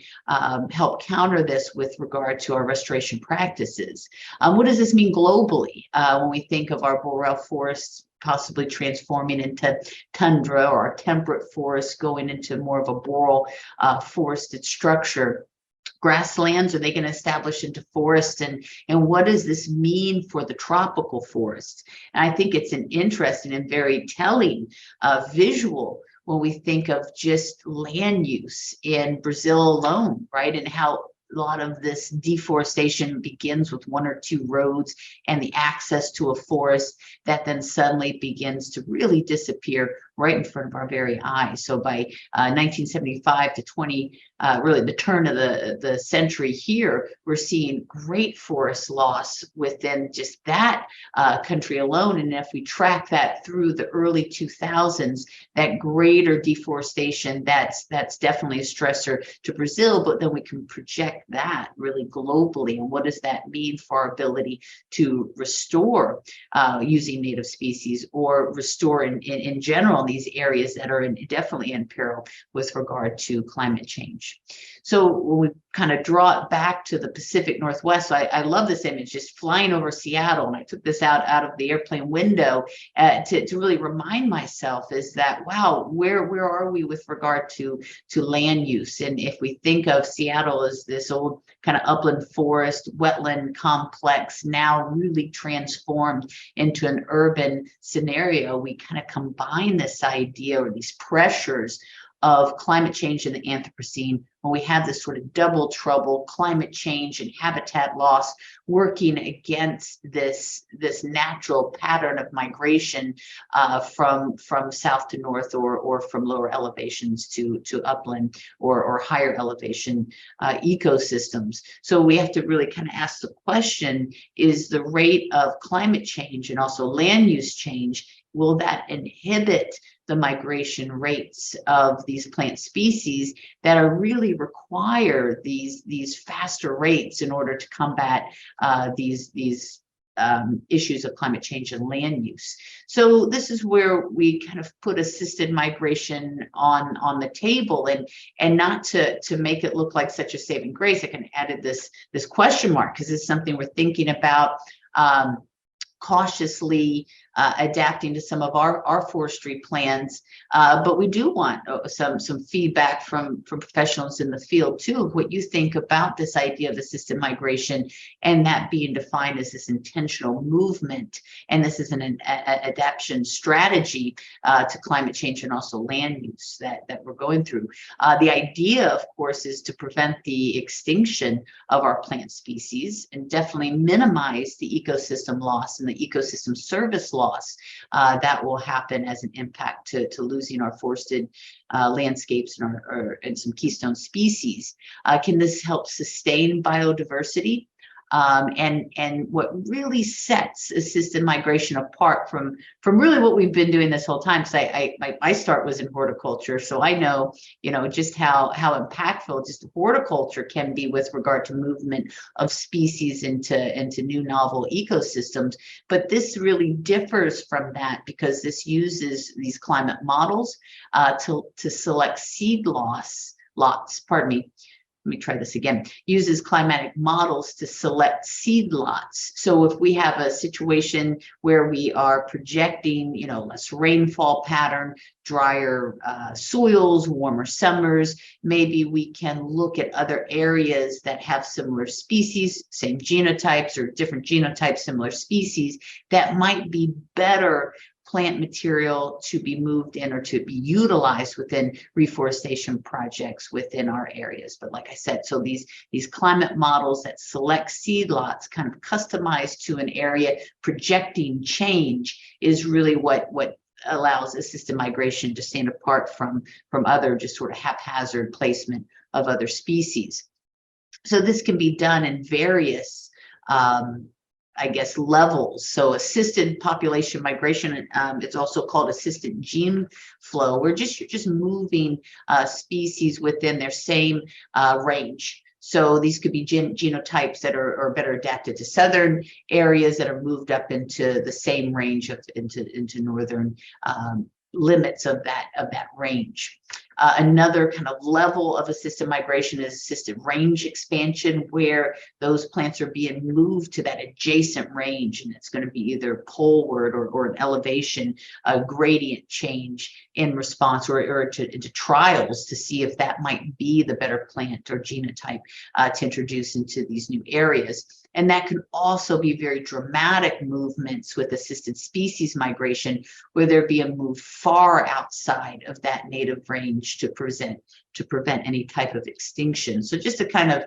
help counter this with regard to our restoration practices. What does this mean globally when we think of our boreal forests possibly transforming into tundra, or temperate forests going into more of a boreal forested structure? Grasslands, are they going to establish into forest, and what does this mean for the tropical forests? And I think it's an interesting and very telling visual when we think of just land use in Brazil alone, right? And how a lot of this deforestation begins with one or two roads and the access to a forest that then suddenly begins to really disappear right in front of our very eyes. So by 1975 to really the turn of the century here, we're seeing great forest loss within just that country alone. And if we track that through the early 2000s, that greater deforestation, that's definitely a stressor to Brazil, but then we can project that really globally. And what does that mean for our ability to restore using native species, or restore in general all these areas that are definitely in peril with regard to climate change. So when we kind of draw it back to the Pacific Northwest, so I love this image, just flying over Seattle, and I took this out of the airplane window to really remind myself is that, wow, where are we with regard to land use? And if we think of Seattle as this old kind of upland forest, wetland complex, now really transformed into an urban scenario, we kind of combine this idea or these pressures of climate change and the Anthropocene, when we have this sort of double trouble, climate change and habitat loss working against this natural pattern of migration from south to north, or from lower elevations to upland or higher elevation ecosystems. So we have to really kind of ask the question, is the rate of climate change and also land use change, will that inhibit the migration rates of these plant species that are really require these faster rates in order to combat these issues of climate change and land use? So this is where we kind of put assisted migration on the table, and not to make it look like such a saving grace. I kind of added this question mark because it's something we're thinking about cautiously adapting to some of our forestry plans, but we do want some feedback from professionals in the field too, of what you think about this idea of assisted migration, and that being defined as this intentional movement, and this is an adaptation strategy to climate change and also land use that we're going through. The idea, of course, is to prevent the extinction of our plant species and definitely minimize the ecosystem loss and the ecosystem service loss that will happen as an impact to losing our forested landscapes and some keystone species. Can this help sustain biodiversity? And what really sets assisted migration apart from really what we've been doing this whole time, because my start was in horticulture, so I know just how impactful just horticulture can be with regard to movement of species into new novel ecosystems. But this really differs from that because this uses these climate models to select seed lots. Let me try this again, uses climatic models to select seed lots. So if we have a situation where we are projecting, less rainfall pattern, drier soils, warmer summers, maybe we can look at other areas that have similar species, same genotypes or different genotypes, similar species, that might be better plant material to be moved in or to be utilized within reforestation projects within our areas. But like I said, so these climate models that select seed lots kind of customized to an area, projecting change, is really what allows assisted migration to stand apart from other just sort of haphazard placement of other species. So this can be done in various levels. So assisted population migration, it's also called assisted gene flow, where you're just moving species within their same range. So these could be genotypes that are better adapted to southern areas that are moved up into the same range into northern limits of that range. Another kind of level of assisted migration is assisted range expansion, where those plants are being moved to that adjacent range, and it's going to be either poleward or an elevation gradient change in response or into trials to see if that might be the better plant or genotype to introduce into these new areas. And that can also be very dramatic movements with assisted species migration, where they're being moved far outside of that native range to prevent any type of extinction. So just to kind of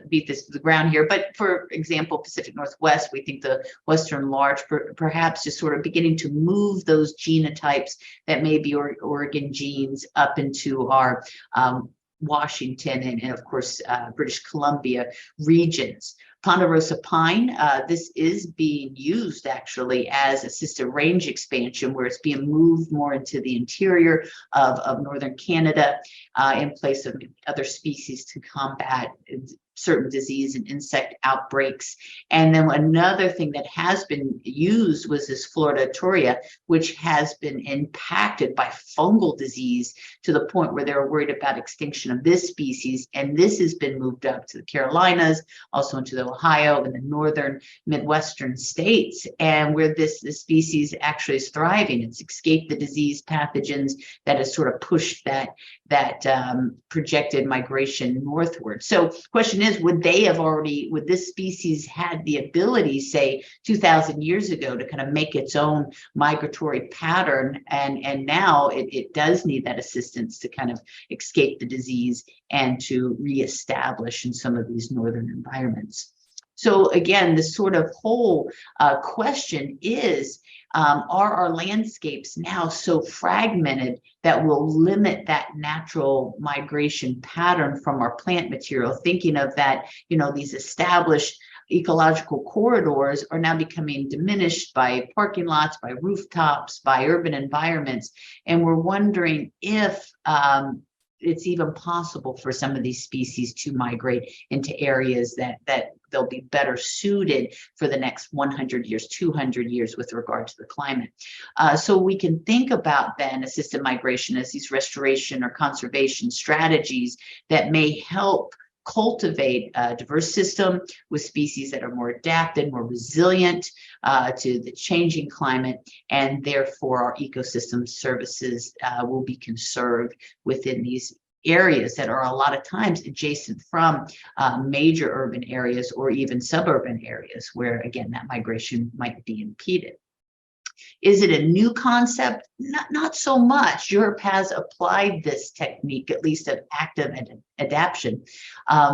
beat this to the ground here, but for example, Pacific Northwest, we think the Western larch perhaps just sort of beginning to move those genotypes that may be Oregon genes up into our Washington and of course British Columbia regions. Ponderosa pine, this is being used actually as assisted range expansion, where it's being moved more into the interior of northern Canada in place of other species to combat certain disease and insect outbreaks. And then another thing that has been used was this Floridatura, which has been impacted by fungal disease to the point where they're worried about extinction of this species. And this has been moved up to the Carolinas, also into the Ohio and the northern Midwestern states, and where this species actually is thriving. It's escaped the disease pathogens that has sort of pushed that projected migration northward. So question is, would this species had the ability, say 2,000 years ago, to kind of make its own migratory pattern, and now it does need that assistance to kind of escape the disease and to reestablish in some of these northern environments. So again, the sort of whole question is, are our landscapes now so fragmented that will limit that natural migration pattern from our plant material? Thinking of that, these established ecological corridors are now becoming diminished by parking lots, by rooftops, by urban environments. And we're wondering if it's even possible for some of these species to migrate into areas that they'll be better suited for the next 100 years, 200 years with regard to the climate. So we can think about then assisted migration as these restoration or conservation strategies that may help cultivate a diverse system with species that are more adapted, more resilient to the changing climate, and therefore our ecosystem services will be conserved within these areas that are a lot of times adjacent from major urban areas or even suburban areas where, again, that migration might be impeded. Is it a new concept? Not so much. Europe has applied this technique, at least of active adaptation,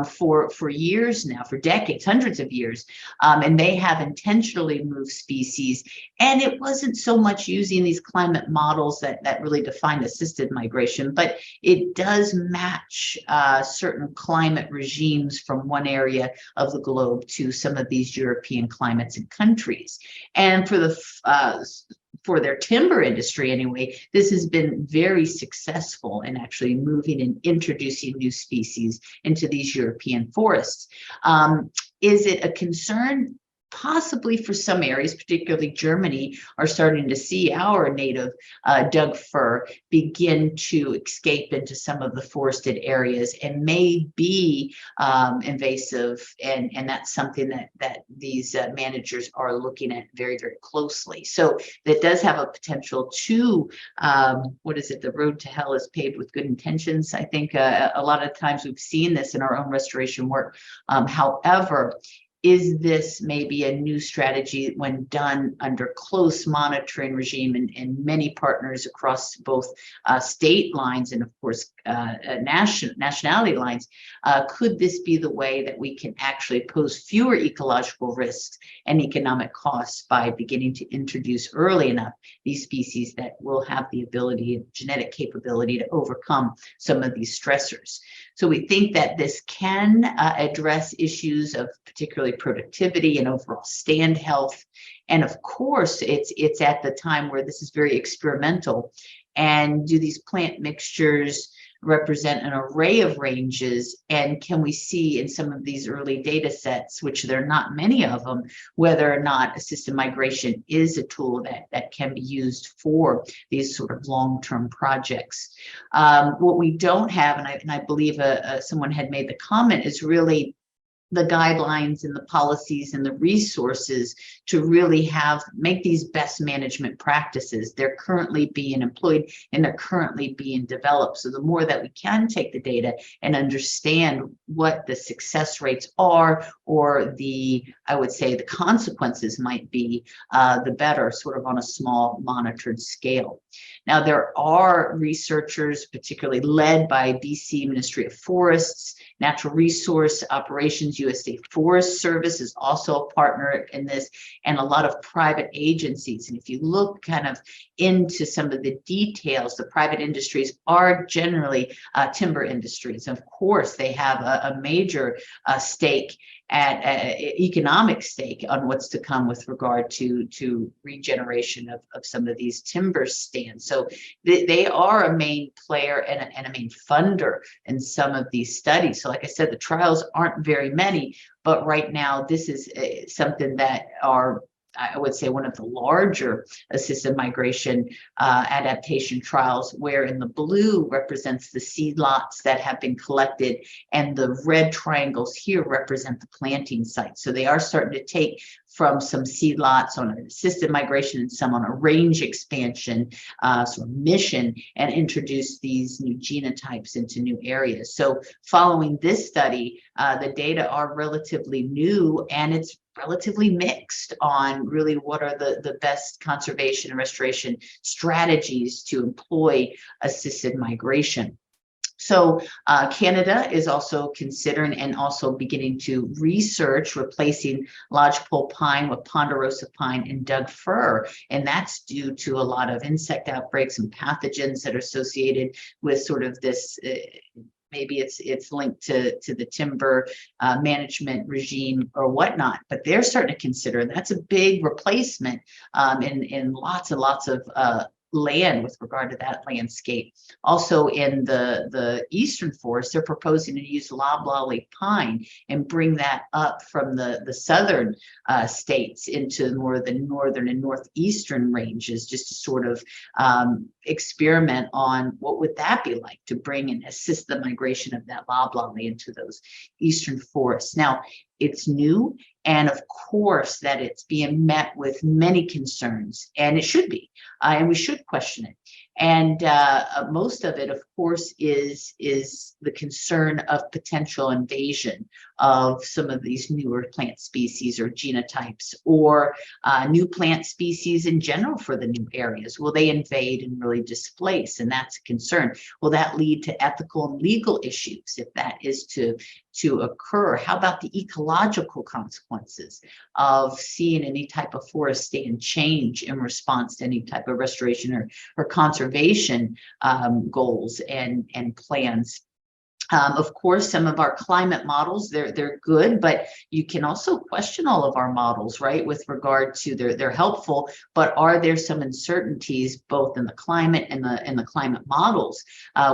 for years now, for decades, hundreds of years. And they have intentionally moved species. And it wasn't so much using these climate models that really defined assisted migration, but it does match certain climate regimes from one area of the globe to some of these European climates and countries. And for their timber industry anyway, this has been very successful in actually moving and introducing new species into these European forests. Is it a concern? Possibly for some areas, particularly Germany, are starting to see our native Doug fir begin to escape into some of the forested areas and may be invasive, and that's something that these managers are looking at very, very closely. So that does have a potential to, the road to hell is paved with good intentions. I think a lot of times we've seen this in our own restoration work. However, is this maybe a new strategy when done under close monitoring regime and many partners across both state lines and, of course, nationality lines? Could this be the way that we can actually pose fewer ecological risks and economic costs by beginning to introduce early enough these species that will have the ability, genetic capability, to overcome some of these stressors? So we think that this can address issues of particularly productivity and overall stand health. And of course, it's at the time where this is very experimental. And do these plant mixtures represent an array of ranges? And can we see in some of these early data sets, which there are not many of them, whether or not assisted migration is a tool that can be used for these sort of long-term projects? What we don't have, and I believe someone had made the comment, is really the guidelines and the policies and the resources to really make these best management practices. They're currently being employed and they're currently being developed. So the more that we can take the data and understand what the success rates are, or I would say the consequences might be, the better, sort of on a small monitored scale. Now, there are researchers, particularly led by BC Ministry of Forests, Natural Resource Operations, US State Forest Service is also a partner in this, and a lot of private agencies. And if you look kind of into some of the details, the private industries are generally timber industries. Of course, they have a major stake at economic stake on what's to come with regard to regeneration of some of these timber stands. So they are a main player and a main funder in some of these studies. So like I said, the trials aren't very many, but right now this is something that are, I would say, one of the larger assisted migration adaptation trials, where in the blue represents the seed lots that have been collected, and the red triangles here represent the planting sites. So they are starting to take from some seed lots on an assisted migration and some on a range expansion sort of mission, and introduce these new genotypes into new areas. So following this study, the data are relatively new, and it's relatively mixed on really what are the best conservation and restoration strategies to employ assisted migration. So Canada is also considering and also beginning to research replacing lodgepole pine with ponderosa pine and Doug fir. And that's due to a lot of insect outbreaks and pathogens that are associated with sort of this maybe it's linked to the timber management regime or whatnot, but they're starting to consider that's a big replacement in lots and lots of land with regard to that landscape. Also in the eastern forest, they're proposing to use loblolly pine and bring that up from the southern states into more the northern and northeastern ranges, just to sort of experiment on what would that be like to bring and assist the migration of that loblolly into those eastern forests. Now, it's new, and of course that it's being met with many concerns, and it should be, and we should question it. And most of it, of course, is the concern of potential invasion of some of these newer plant species or genotypes, or new plant species in general for the new areas. Will they invade and really displace? And that's a concern. Will that lead to ethical and legal issues if that is to occur? How about the ecological consequences of seeing any type of forest stand change in response to any type of restoration or conservation goals and plans? Of course, some of our climate models, they're good, but you can also question all of our models, right? With regard to they're helpful, but are there some uncertainties both in the climate and the climate models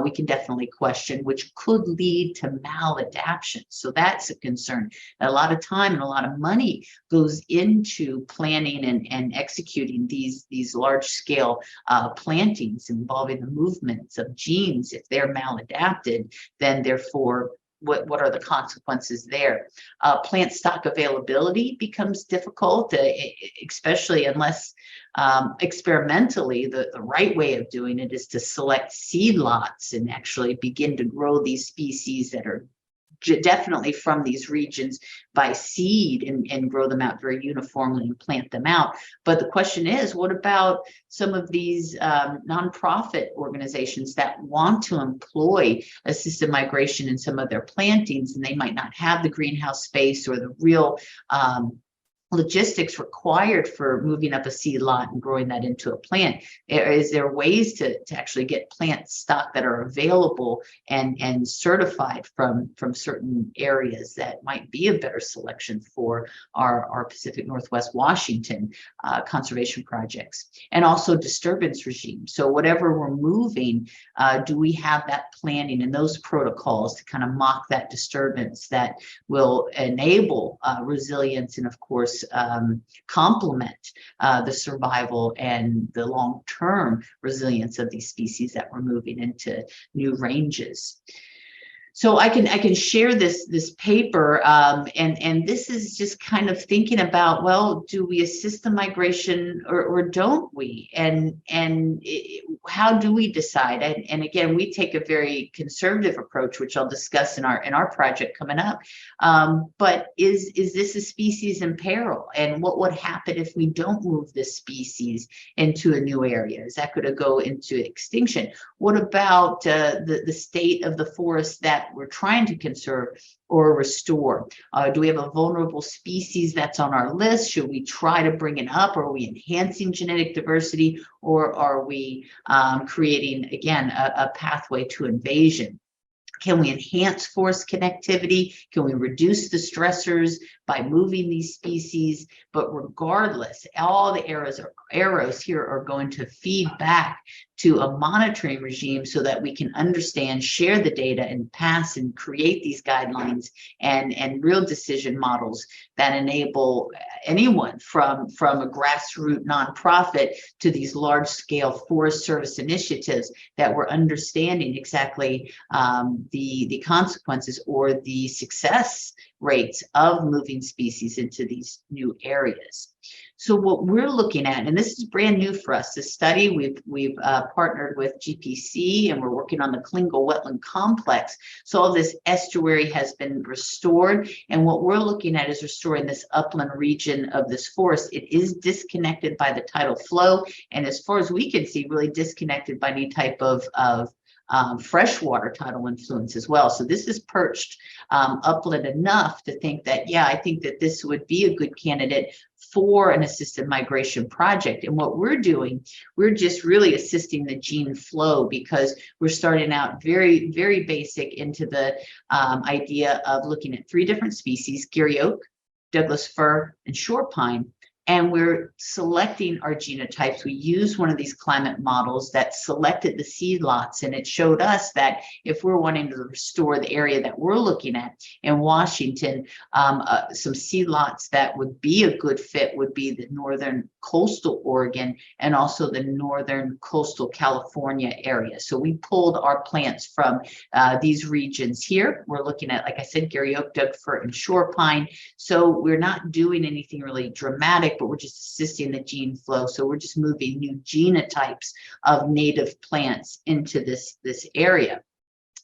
we can definitely question, which could lead to maladaptation. So that's a concern. A lot of time and a lot of money goes into planning and executing these large scale plantings involving the movements of genes. If they're maladapted, then therefore, what are the consequences there? Plant stock availability becomes difficult, especially unless experimentally the right way of doing it is to select seed lots and actually begin to grow these species that are definitely from these regions by seed and grow them out very uniformly and plant them out. But the question is, what about some of these nonprofit organizations that want to employ assisted migration in some of their plantings, and they might not have the greenhouse space or the real logistics required for moving up a seed lot and growing that into a plant? Is there ways to actually get plant stock that are available and certified from certain areas that might be a better selection for our Pacific Northwest Washington conservation projects? And also disturbance regime. So whatever we're moving, do we have that planning and those protocols to kind of mock that disturbance that will enable resilience and, of course, complement the survival and the long-term resilience of these species that we're moving into new ranges. So I can share this paper, and this is just kind of thinking about, well, do we assist the migration or don't we? And how do we decide? And again, we take a very conservative approach, which I'll discuss in our project coming up. But is this a species in peril? And what would happen if we don't move this species into a new area? Is that going to go into extinction? What about the state of the forest that we're trying to conserve or restore? Do we have a vulnerable species that's on our list? Should we try to bring it up? Are we enhancing genetic diversity, or are we creating, again, a pathway to invasion? Can we enhance forest connectivity? Can we reduce the stressors by moving these species? But regardless, all the arrows here are going to feed back to a monitoring regime so that we can understand, share the data, and pass and create these guidelines and real decision models that enable anyone from a grassroots nonprofit to these large-scale Forest Service initiatives that we're understanding exactly the consequences or the success rates of moving species into these new areas. So what we're looking at, and this is brand new for us, this study, we've partnered with GPC, and we're working on the Klingel Wetland Complex. So all this estuary has been restored, and what we're looking at is restoring this upland region of this forest. It is disconnected by the tidal flow, and as far as we can see, really disconnected by any type of freshwater tidal influence as well. So this is perched upland enough to think that, yeah, I think that this would be a good candidate for an assisted migration project. And what we're doing, we're just really assisting the gene flow, because we're starting out very, very basic into the idea of looking at 3 different species: Gary oak, Douglas fir, and shore pine. And we're selecting our genotypes. We used one of these climate models that selected the seed lots, and it showed us that if we're wanting to restore the area that we're looking at in Washington, some seed lots that would be a good fit would be the northern coastal Oregon and also the northern coastal California area. So we pulled our plants from these regions here. We're looking at, like I said, Gary oak, Doug fir, and shore pine. So we're not doing anything really dramatic, but we're just assisting the gene flow. So we're just moving new genotypes of native plants into this area.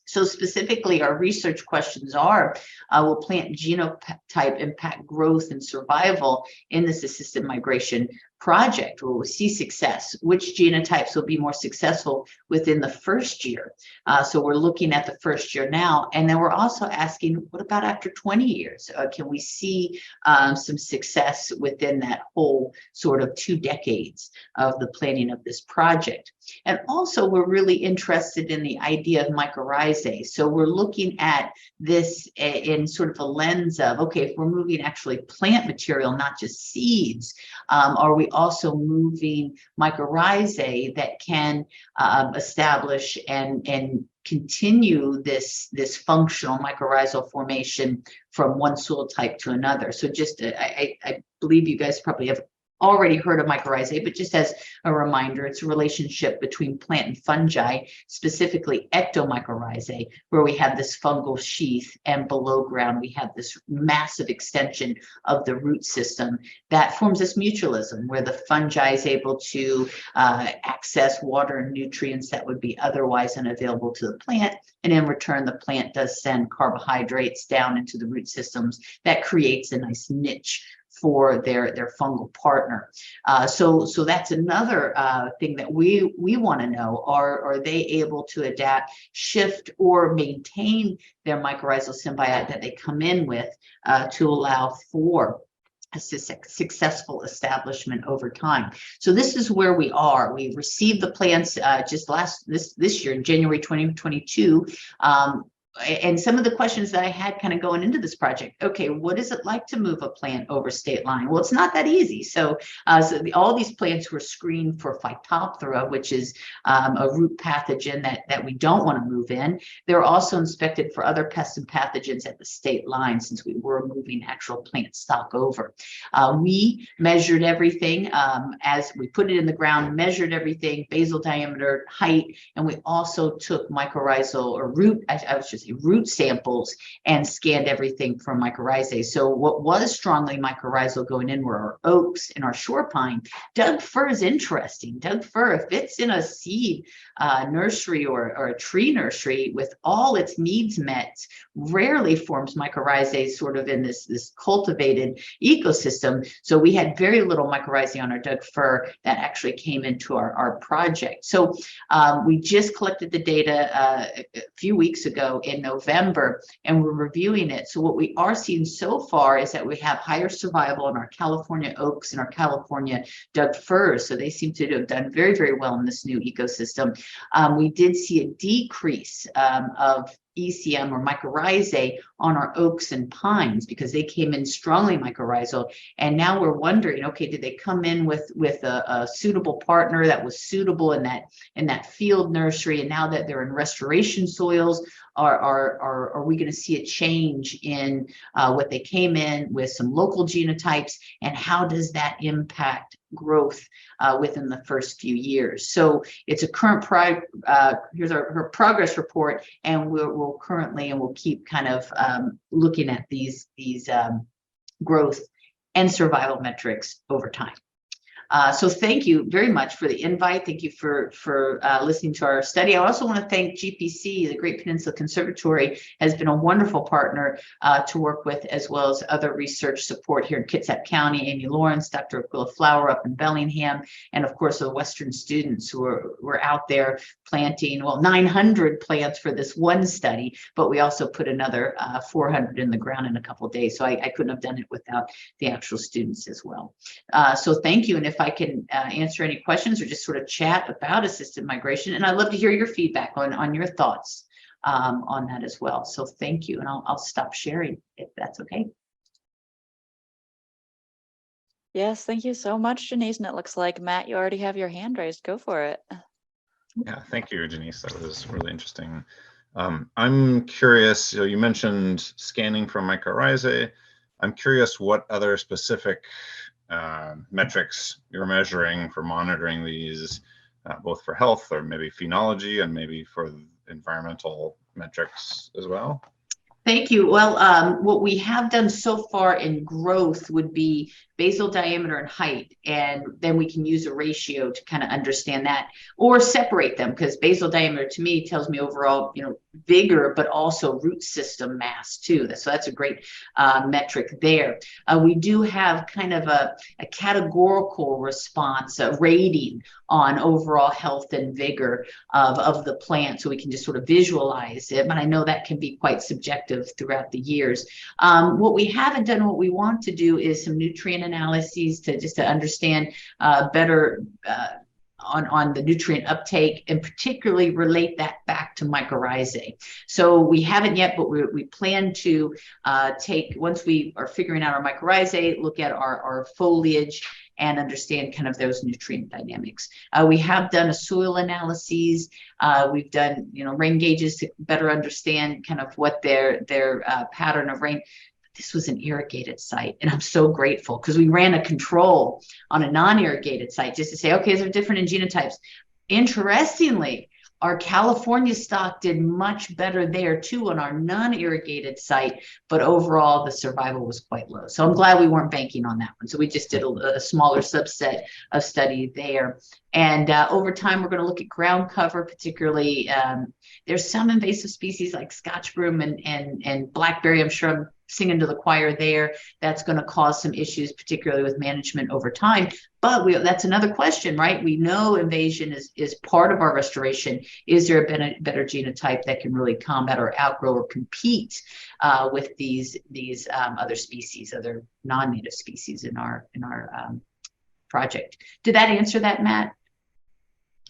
So specifically, our research questions are, will plant genotype impact growth and survival in this assisted migration project? Will we see success? Which genotypes will be more successful within the first year? So we're looking at the first year now, and then we're also asking, what about after 20 years? Can we see some success within that whole sort of 2 decades of the planning of this project? And also, we're really interested in the idea of mycorrhizae. So we're looking at this in sort of a lens of, okay, if we're moving actually plant material, not just seeds, are we also moving mycorrhizae that can establish and continue this functional mycorrhizal formation from one soil type to another? So just, I believe you guys probably have already heard of mycorrhizae, but just as a reminder, it's a relationship between plant and fungi, specifically ectomycorrhizae, where we have this fungal sheath, and below ground we have this massive extension of the root system that forms this mutualism, where the fungi is able to access water and nutrients that would be otherwise unavailable to the plant, and in return the plant does send carbohydrates down into the root systems that creates a nice niche for their fungal partner. So that's another thing that we want to know. Are they able to adapt, shift, or maintain their mycorrhizal symbiote that they come in with to allow for a successful establishment over time? So this is where we are. We received the plants just this year, in January 2022. And some of the questions that I had kind of going into this project, okay, what is it like to move a plant over state line? Well, it's not that easy. So, all these plants were screened for Phytophthora, which is a root pathogen that we don't want to move in. They're also inspected for other pests and pathogens at the state line, since we were moving actual plant stock over. We measured everything as we put it in the ground, measured everything, basal diameter, height, and we also took mycorrhizal or root samples and scanned everything for mycorrhizae. So what was strongly mycorrhizal going in were our oaks and our shore pine. Doug fir is interesting. Doug fir, if it's in a seed nursery or a tree nursery with all its needs met, rarely forms mycorrhizae sort of in this cultivated ecosystem. So we had very little mycorrhizae on our Doug fir that actually came into our project. So we just collected the data a few weeks ago in November, and we're reviewing it. So what we are seeing so far is that we have higher survival in our California oaks and our California Doug firs. So they seem to have done very, very well in this new ecosystem. We did see a decrease of ECM or mycorrhizae on our oaks and pines because they came in strongly mycorrhizal. And now we're wondering, okay, did they come in with a suitable partner that was suitable in that field nursery? And now that they're in restoration soils, are we going to see a change in what they came in with, some local genotypes, and how does that impact growth within the first few years? So it's a current here's her progress report, and we'll currently, and we'll keep kind of looking at these growth and survival metrics over time. So thank you very much for the invite. Thank you for listening to our study. I also want to thank GPC, the Great Peninsula Conservatory, has been a wonderful partner to work with, as well as other research support here in Kitsap County. Amy Lawrence, Dr. Aquila Flower up in Bellingham, and of course the Western students who were out there planting, 900 plants for this one study, but we also put another 400 in the ground in a couple of days. So I couldn't have done it without the actual students as well. So thank you. And if I can answer any questions or just sort of chat about assisted migration, and I'd love to hear your feedback on your thoughts on that as well. So thank you, and I'll stop sharing if that's okay. Yes, thank you so much, Jenise. And it looks like, Matt, you already have your hand raised. Go for it. Yeah, thank you, Jenise. That was really interesting. I'm curious, so you mentioned scanning for mycorrhizae. I'm curious what other specific metrics you're measuring for monitoring these, both for health or maybe phenology and maybe for environmental metrics as well. Thank you. Well, what we have done so far in growth would be basal diameter and height, and then we can use a ratio to kind of understand that, or separate them, because basal diameter to me tells me overall, vigor, but also root system mass too. So that's a great metric there. We do have kind of a categorical response, a rating on overall health and vigor of the plant, so we can just sort of visualize it. But I know that can be quite subjective throughout the years. What we haven't done, what we want to do, is some nutrient analyses to understand better on the nutrient uptake, and particularly relate that back to mycorrhizae. So we haven't yet, but we plan to take, once we are figuring out our mycorrhizae, look at our foliage and understand kind of those nutrient dynamics. We have done a soil analyses. We've done, rain gauges to better understand kind of what their pattern of rain. This was an irrigated site, and I'm so grateful, because we ran a control on a non-irrigated site just to say, okay, is there different in genotypes? Interestingly, our California stock did much better there too on our non-irrigated site, but overall the survival was quite low. So I'm glad we weren't banking on that one. So we just did a smaller subset of study there. And over time, we're going to look at ground cover, particularly. There's some invasive species like Scotch broom and blackberry. I'm sure I'm singing to the choir there. That's going to cause some issues, particularly with management over time. But that's another question, right? We know invasion is part of our restoration. Is there a better genotype that can really combat or outgrow or compete with these other species, other non-native species in our project? Did that answer that, Matt?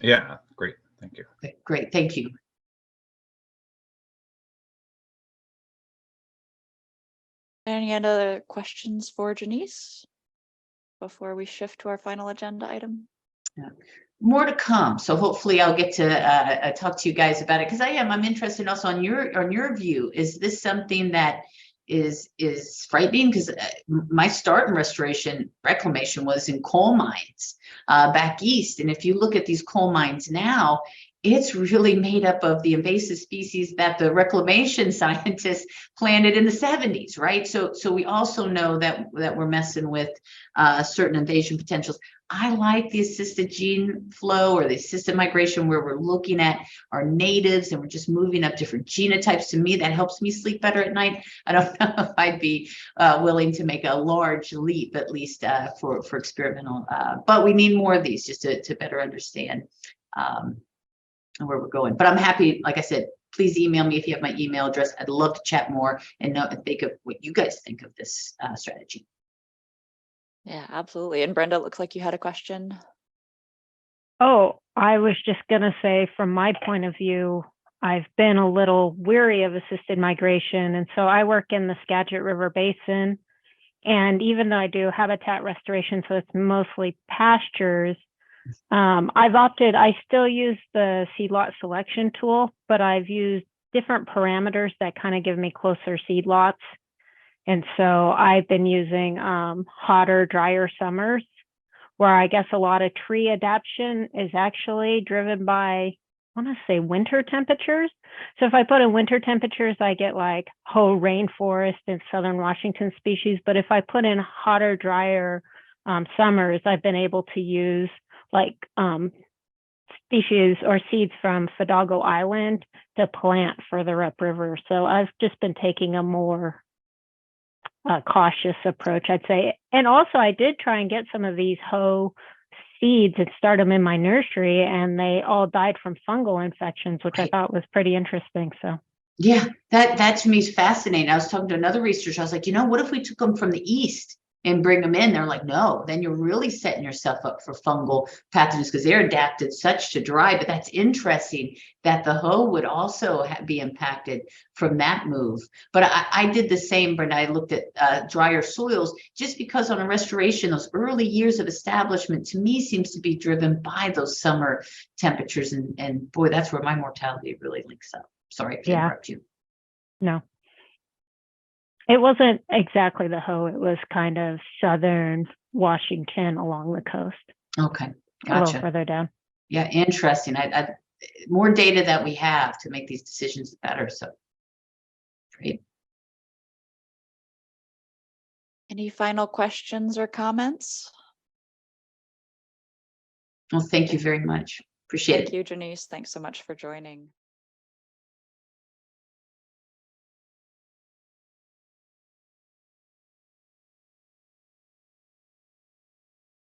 Yeah, great. Thank you. Okay, great. Thank you. Any other questions for Jenise before we shift to our final agenda item? Yeah. More to come. So hopefully I'll get to talk to you guys about it, because I'm interested also on your view. Is this something that is frightening? Because my start in restoration reclamation was in coal mines back east, and if you look at these coal mines now, it's really made up of the invasive species that the reclamation scientists planted in the 70s, right? So we also know that we're messing with certain invasion potentials. I like the assisted gene flow, or the assisted migration, where we're looking at our natives and we're just moving up different genotypes. To me, that helps me sleep better at night. I don't know if I'd be willing to make a large leap, at least for experimental, but we need more of these just to better understand where we're going. But I'm happy, like I said, please email me if you have my email address. I'd love to chat more and think of what you guys think of this strategy. Yeah, absolutely. And Brenda, it looks like you had a question. Oh, I was just going to say, from my point of view, I've been a little weary of assisted migration. And so I work in the Skagit River Basin. And even though I do habitat restoration, so it's mostly pastures, I still use the seed lot selection tool, but I've used different parameters that kind of give me closer seed lots. And so I've been using hotter, drier summers, where I guess a lot of tree adaptation is actually driven by, I want to say, winter temperatures. So if I put in winter temperatures, I get like Hoh rainforest and southern Washington species. But if I put in hotter, drier summers, I've been able to use like species or seeds from Fidalgo Island to plant further upriver. So I've just been taking a more cautious approach, I'd say. And also I did try and get some of these Hoh seeds and start them in my nursery, and they all died from fungal infections, which I thought was pretty interesting. So yeah, that to me is fascinating. I was talking to another researcher. I was like, what if we took them from the east and bring them in? They're like, no, then you're really setting yourself up for fungal pathogens because they're adapted such to dry. But that's interesting that the Hoh would also be impacted from that move. But I did the same, Brenda. I looked at drier soils just because on a restoration, those early years of establishment to me seems to be driven by those summer temperatures. And boy, that's where my mortality really links up. Sorry to interrupt you. No. It wasn't exactly the Hoh. It was kind of southern Washington along the coast. Okay, A little gotcha. further down. Yeah, interesting. I more data that we have to make these decisions better. So great. Any final questions or comments? Well, thank you very much. Appreciate it. Thank you, Jenise. Thanks so much for joining.